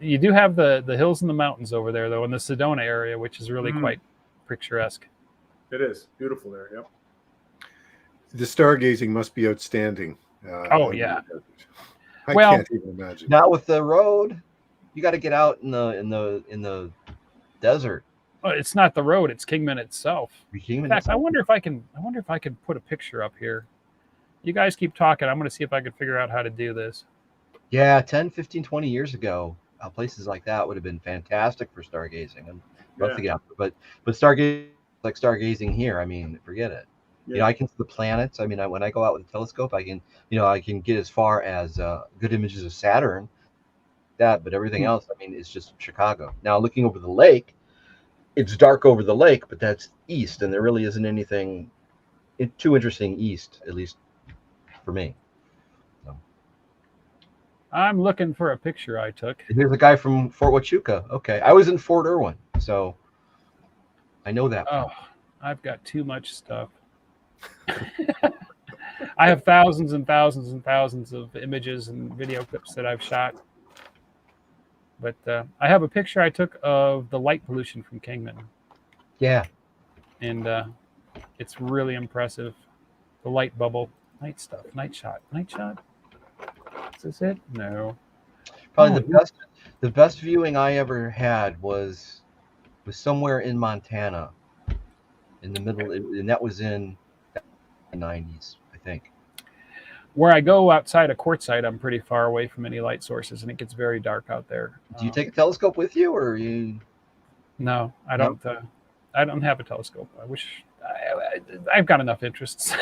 You do have the hills and the mountains over there, though, in the Sedona area, which is really quite picturesque. It is beautiful there. Yep. The stargazing must be outstanding. Yeah. I can't even imagine. Not with the road. You got to get out in the desert. Well, it's not the road; it's Kingman itself. Kingman in fact, I wonder if I can put a picture up here. You guys keep talking. I'm going to see if I can figure out how to do this. Yeah, 10, 15, 20 years ago, places like that would have been fantastic for stargazing. I'd love to get out there. But stargazing, like stargazing here, I mean, forget it. Yeah. I can see the planets. I mean, when I go out with a telescope, I can get as far as good images of Saturn, but everything else, I mean, it's just Chicago. Now, looking over the lake, it's dark over the lake, but that's east, and there really isn't anything too interesting east, at least for me. So. I'm looking for a picture I took. Here's a guy from Fort Huachuca. Okay, I was in Fort Irwin, so I know that. Oh, I've got too much stuff. I have thousands and thousands and thousands of images and video clips that I've shot. But I have a picture I took of the light pollution from Kingman. Yeah. And it's really impressive. The light bubble, night stuff, night shot. Is this it? No. Probably the best viewing I ever had was somewhere in Montana, in the middle, and that was in the 90s, I think. Where I go outside a quartzite, I'm pretty far away from any light sources, and it gets very dark out there. Do you take a telescope with you, or you? No, I don't. I don't have a telescope. I wish I've got enough interests.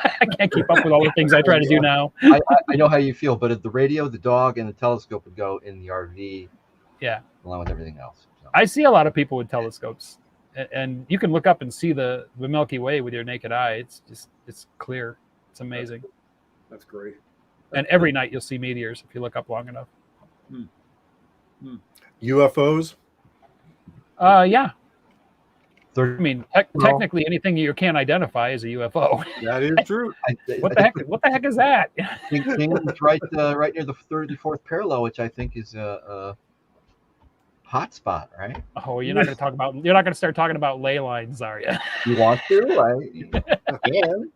I can't keep up with all the things I try to do now. I know how you feel, but the radio, the dog, and the telescope would go in the RV. Yeah, along with everything else. So. I see a lot of people with telescopes, and you can look up and see the Milky Way with your naked eye. It's clear. It's amazing. That's great. And every night you'll see meteors if you look up long enough. UFOs? Yeah. 30, I mean, technically, anything you can't identify is a UFO. That is true. What the heck? What the heck is that? It's right near the 34th parallel, which I think is a hot spot, right? Oh, you're not going to talk about. You're not going to start talking about ley lines, are you? You want to? I can.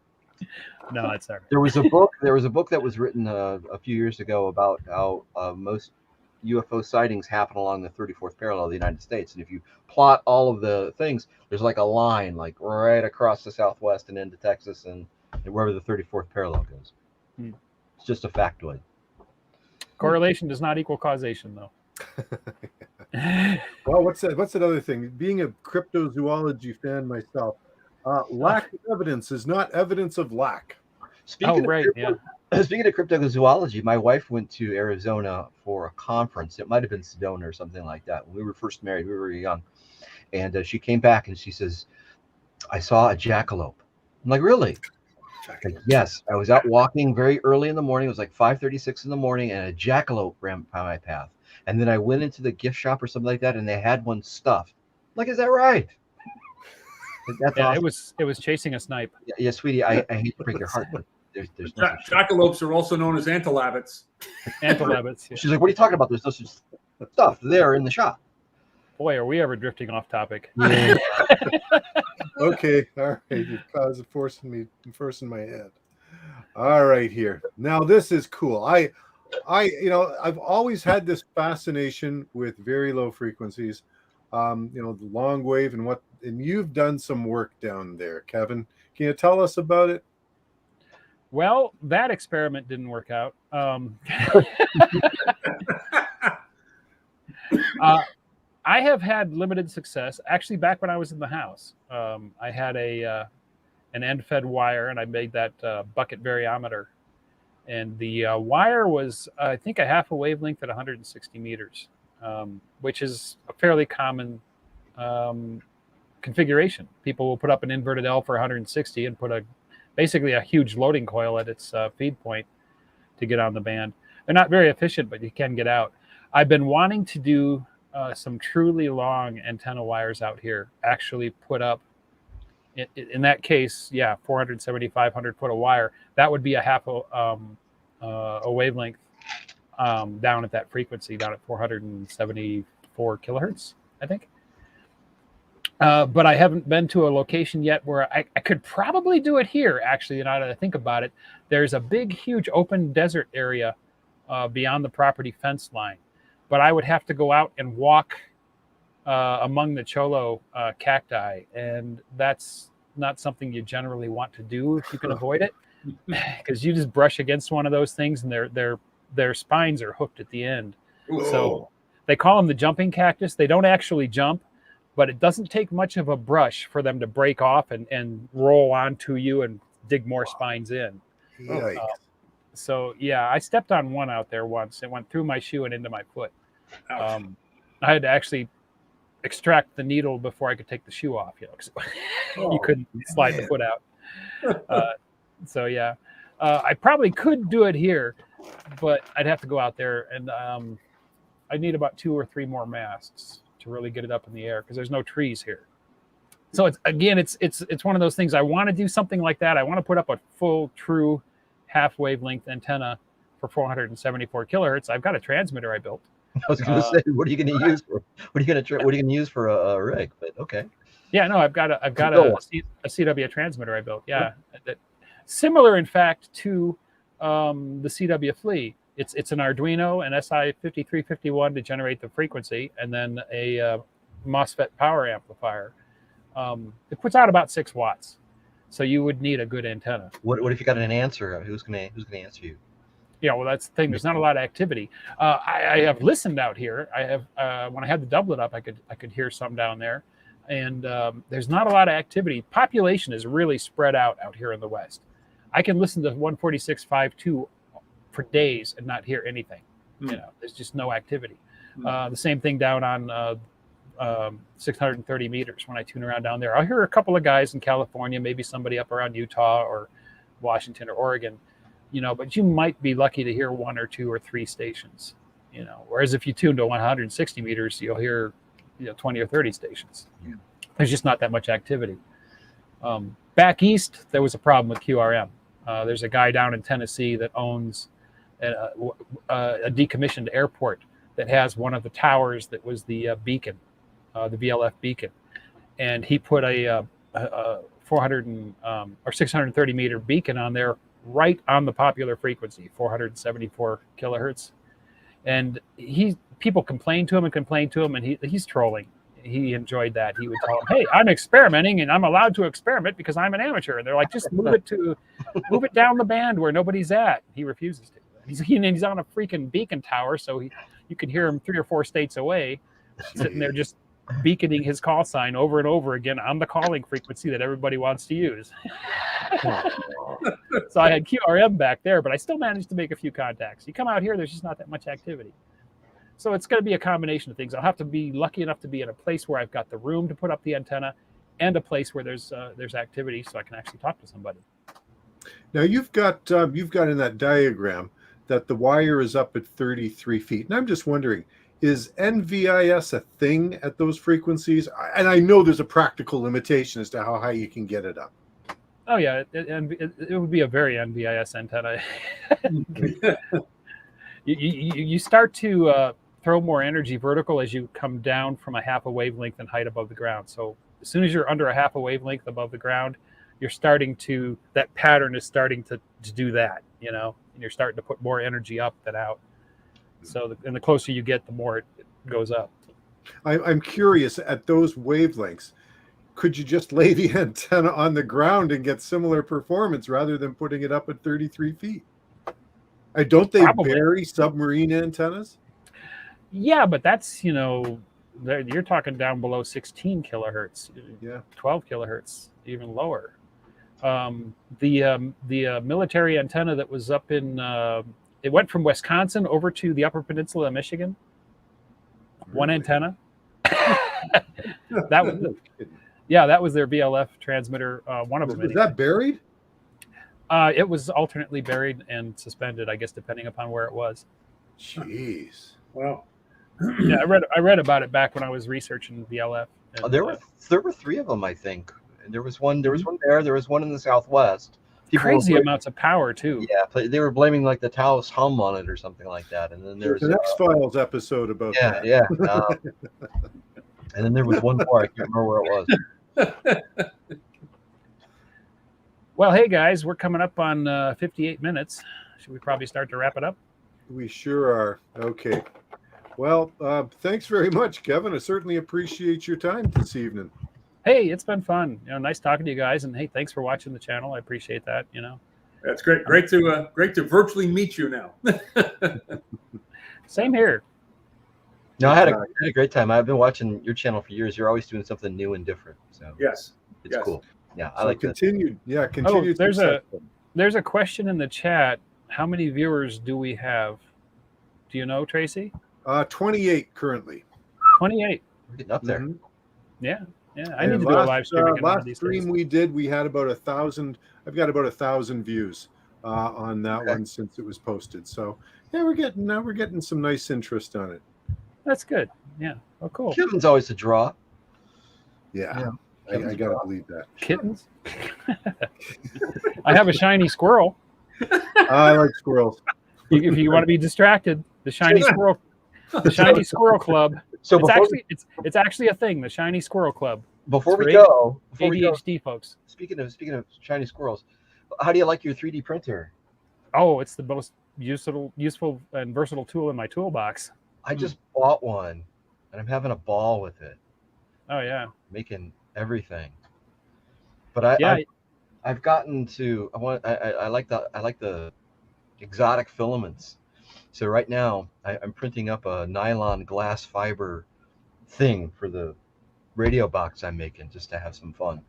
No, that's all right. There was a book. There was a book that was written a few years ago about how most UFO sightings happen along the 34th parallel of the United States, and if you plot all of the things, there's like a line, like right across the Southwest and into Texas and wherever the 34th parallel goes. It's just a factoid. Correlation does not equal causation, though. Well, what's that other thing? Being a cryptozoology fan myself, lack of evidence is not evidence of lack. Speaking of cryptozoology, my wife went to Arizona for a conference. It might have been Sedona or something like that. When we were first married, we were young. And she came back and she says, I saw a jackalope. I'm like, really? Like, yes. I was out walking very early in the morning. It was like 5:36 in the morning, and a jackalope ran by my path. And then I went into the gift shop or something like that, and they had one stuffed. I'm like, is that right? That's awesome. It was chasing a snipe. Yeah, sweetie, I hate to break your heart, but there's no jackalopes are also known as antilabbits. Antilabbits. Yeah. She's like, what are you talking about? There's no such stuff there in the shop. Boy, are we ever drifting off topic? Yeah. Okay, all right. You're forcing my head. All right, here. Now this is cool. I've always had this fascination with very low frequencies, the long wave and you've done some work down there, Kevin. Can you tell us about it? Well, that experiment didn't work out. I have had limited success. Actually, back when I was in the house, I had an end-fed wire, and I made that bucket variometer. And the wire was, I think, a half a wavelength at 160 meters, which is a fairly common configuration. People will put up an inverted L for 160 and put basically a huge loading coil at its feed point to get on the band. They're not very efficient, but you can get out. I've been wanting to do some truly long antenna wires out here, actually put up, in that case, 470, 500 foot of wire. That would be a half a wavelength down at that frequency, down at 474 kilohertz, I think. But I haven't been to a location yet where I could probably do it here, actually, now that I think about it. There's a big, huge open desert area beyond the property fence line. But I would have to go out and walk among the cholo cacti, and that's not something you generally want to do if you can avoid it, because you just brush against one of those things, and their spines are hooked at the end. Whoa. So they call them the jumping cactus. They don't actually jump, but it doesn't take much of a brush for them to break off and roll onto you and dig more spines in. So, yeah, I stepped on one out there once. It went through my shoe and into my foot. I had to actually extract the needle before I could take the shoe off, cause you couldn't slide the foot out. So, yeah, I probably could do it here, but I'd have to go out there, and I'd need about 2 or 3 more masts to really get it up in the air, because there's no trees here. So, it's one of those things. I want to do something like that. I want to put up a full, true half wavelength antenna for 474 kilohertz. I've got a transmitter I built. I was going to say, what are you going to use for? What are you going to use for a rig? But okay. Yeah, no, I've got a CW transmitter I built. Yeah, similar in fact to the Cw Flea. It's an Arduino, an SI5351 to generate the frequency, and then a MOSFET power amplifier. It puts out about 6 watts. So you would need a good antenna. What if you got an answer? Who's gonna answer you? Yeah, well, that's the thing. There's not a lot of activity. I have listened out here. I have when I had the doublet up, I could hear some down there, and there's not a lot of activity. Population is really spread out here in the West. I can listen to 146.52 for days and not hear anything. There's just no activity. The same thing down on 630 meters when I tune around down there. I'll hear a couple of guys in California, maybe somebody up around Utah or Washington or Oregon, but you might be lucky to hear 1 or 2 or 3 stations, whereas if you tune to 160 meters, you'll hear, 20 or 30 stations. There's just not that much activity. Back east, there was a problem with QRM. There's a guy down in Tennessee that owns a decommissioned airport that has one of the towers that was the beacon, the VLF beacon. And he put a 400 or 630 meter beacon on there right on the popular frequency, 474 kilohertz. And people complained to him, and he's trolling. He enjoyed that. He would tell them, "Hey, I'm experimenting, and I'm allowed to experiment because I'm an amateur." And they're like, "Just move it down the band where nobody's at." He refuses to. He's on a freaking beacon tower, so you can hear him 3 or 4 states away, sitting there just beaconing his call sign over and over again on the calling frequency that everybody wants to use. So I had QRM back there, but I still managed to make a few contacts. You come out here, there's just not that much activity. So it's going to be a combination of things. I'll have to be lucky enough to be in a place where I've got the room to put up the antenna, and a place where there's activity, so I can actually talk to somebody. Now you've got in that diagram that the wire is up at 33 feet, and I'm just wondering, is NVIS a thing at those frequencies? And I know there's a practical limitation as to how high you can get it up. Oh yeah, it would be a very NVIS antenna. You start to throw more energy vertical as you come down from a half a wavelength in height above the ground. So as soon as you're under a half a wavelength above the ground, that pattern is starting to do that, and you're starting to put more energy up than out. So and the closer you get, the more it goes up. I'm curious, at those wavelengths, could you just lay the antenna on the ground and get similar performance rather than putting it up at 33 feet? Don't they bury submarine antennas? Yeah, but that's, you're talking down below 16 kilohertz, 12 kilohertz, even lower. The military antenna that was up in, it went from Wisconsin over to the Upper Peninsula of Michigan. Really? One antenna. That was their VLF transmitter. One of them. Was that buried? It was alternately buried and suspended, I guess, depending upon where it was. Jeez. Wow. Yeah, I read about it back when I was researching VLF. And, there were 3 of them, I think. There was one there. There was one in the Southwest. Crazy amounts of power too. Yeah, they were blaming like the Taos hum on it or something like that. And then there's an X-Files episode about that. Yeah. And then there was one more. I can't remember where it was. Well, hey guys, we're coming up on 58 minutes. Should we probably start to wrap it up? We sure are. Okay. Well, thanks very much, Kevin. I certainly appreciate your time this evening. Hey, it's been fun. Nice talking to you guys, and hey, thanks for watching the channel. I appreciate that. That's great. Great to virtually meet you now. Same here. No, I had a great time. I've been watching your channel for years. You're always doing something new and different. So it's cool. Yeah, I so like continued. that. Yeah, continued. There's a question in the chat. How many viewers do we have? Do you know, Tracy? 28 currently. 28. We're getting up there. Mm-hmm. Yeah. I need to do a live stream. Last stream we did, we had about 1,000. I've got about 1,000 views on that one since it was posted. So yeah, we're getting some nice interest on it. That's good. Yeah. Oh, cool. Kevin's always a draw. Yeah. I gotta believe that. Kittens. I have a shiny squirrel. I like squirrels. If you want to be distracted, the shiny squirrel club. So it's actually a thing. The shiny squirrel club. Before we go, ADHD folks. Speaking of shiny squirrels, how do you like your 3D printer? Oh, it's the most useful and versatile tool in my toolbox. I just bought one, and I'm having a ball with it. Oh yeah, making everything. But I've gotten to I like the exotic filaments. So right now I'm printing up a nylon glass fiber thing for the radio box I'm making, just to have some fun.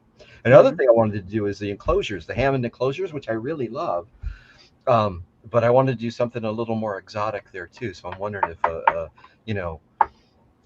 Another thing I wanted to do is the enclosures, the Hammond enclosures, which I really love. But I wanted to do something a little more exotic there too. So I'm wondering if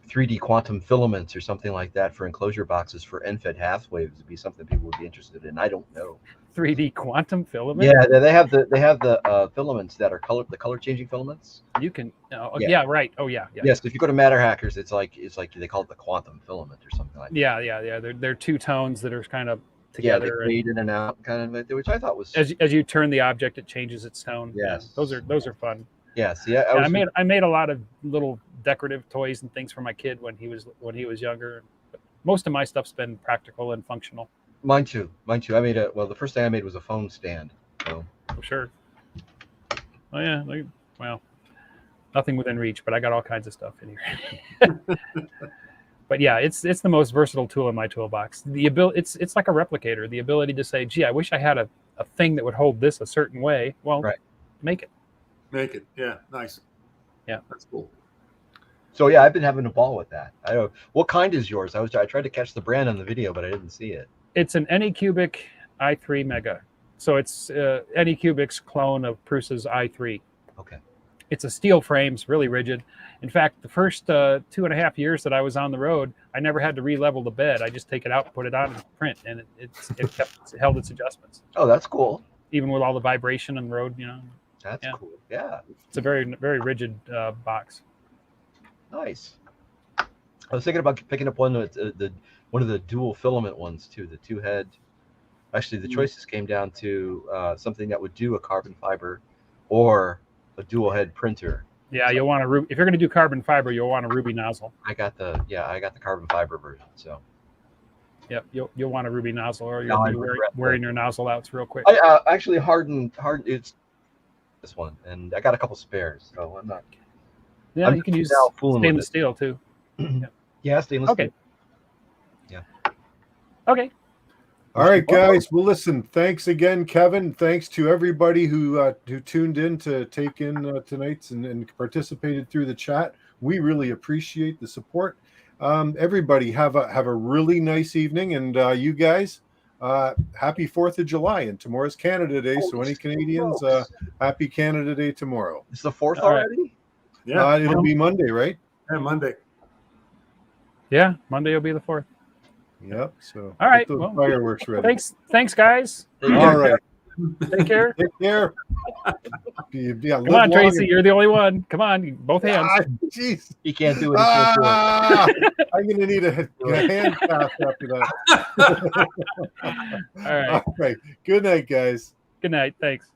3D quantum filaments or something like that for enclosure boxes for end-fed half waves would be something people would be interested in. I don't know. 3D quantum filament. Yeah, they have the filaments that are the color changing filaments. You can. Yeah. Right. Oh yeah. Yeah. Yes. If you go to Matter Hackers, it's like they call it the quantum filament or something like that. Yeah. They're two tones that are kind of together. Yeah, they fade in and out, kind of, which I thought was as you turn the object, it changes its tone. Yes. Yeah, those are fun. Yes. Yeah. I made a lot of little decorative toys and things for my kid when he was younger. But most of my stuff's been practical and functional. Mine too. I made the first thing I made was a phone stand. So. For sure. Oh yeah. Well, nothing within reach, but I got all kinds of stuff in here. But yeah, it's the most versatile tool in my toolbox. It's like a replicator. The ability to say, gee, I wish I had a thing that would hold this a certain way. Well, right. Make it. Make it. Yeah. Nice. Yeah. That's cool. So yeah, I've been having a ball with that. I don't. What kind is yours? I tried to catch the brand on the video, but I didn't see it. It's an Anycubic i3 Mega. So it's Anycubic's clone of Prusa's i3. Okay. It's a steel frame. It's really rigid. In fact, the first 2.5 years that I was on the road, I never had to re-level the bed. I just take it out, put it on, and print, and it held its adjustments. Oh, that's cool. Even with all the vibration on the road, That's cool. Yeah. It's a very, very rigid box. Nice. I was thinking about picking up one of the dual filament ones too. The two head. Actually, the choices came down to something that would do a carbon fiber, or a dual head printer. Yeah, you'll want if you're going to do carbon fiber, you'll want a ruby nozzle. I got the carbon fiber version. So. Yep, you'll want a ruby nozzle, or you'll be wearing your nozzle outs real quick. I actually hardened it's this one, and I got a couple spares, so I'm not. Yeah, you can use stainless steel too. Yeah, stainless steel. Yeah. Okay. All right, guys. Well, listen, thanks again, Kevin. Thanks to everybody who tuned in to take in tonight's and participated through the chat. We really appreciate the support. Everybody have a really nice evening, and you guys, happy 4th of July, and tomorrow's Canada Day. So any Canadians, happy Canada Day tomorrow. It's the 4th already? Yeah. It'll be Monday, right? Yeah, Monday. Yeah, Monday will be the 4th. Yep. So all right, well, fireworks ready. Thanks, guys. All right. Take care. Take care. Yeah, come on, Tracy. You're the only one. Come on, both hands. Jeez. He can't do it. I'm going to need a hand pass after that. All right. All right. Good night, guys. Good night. Thanks.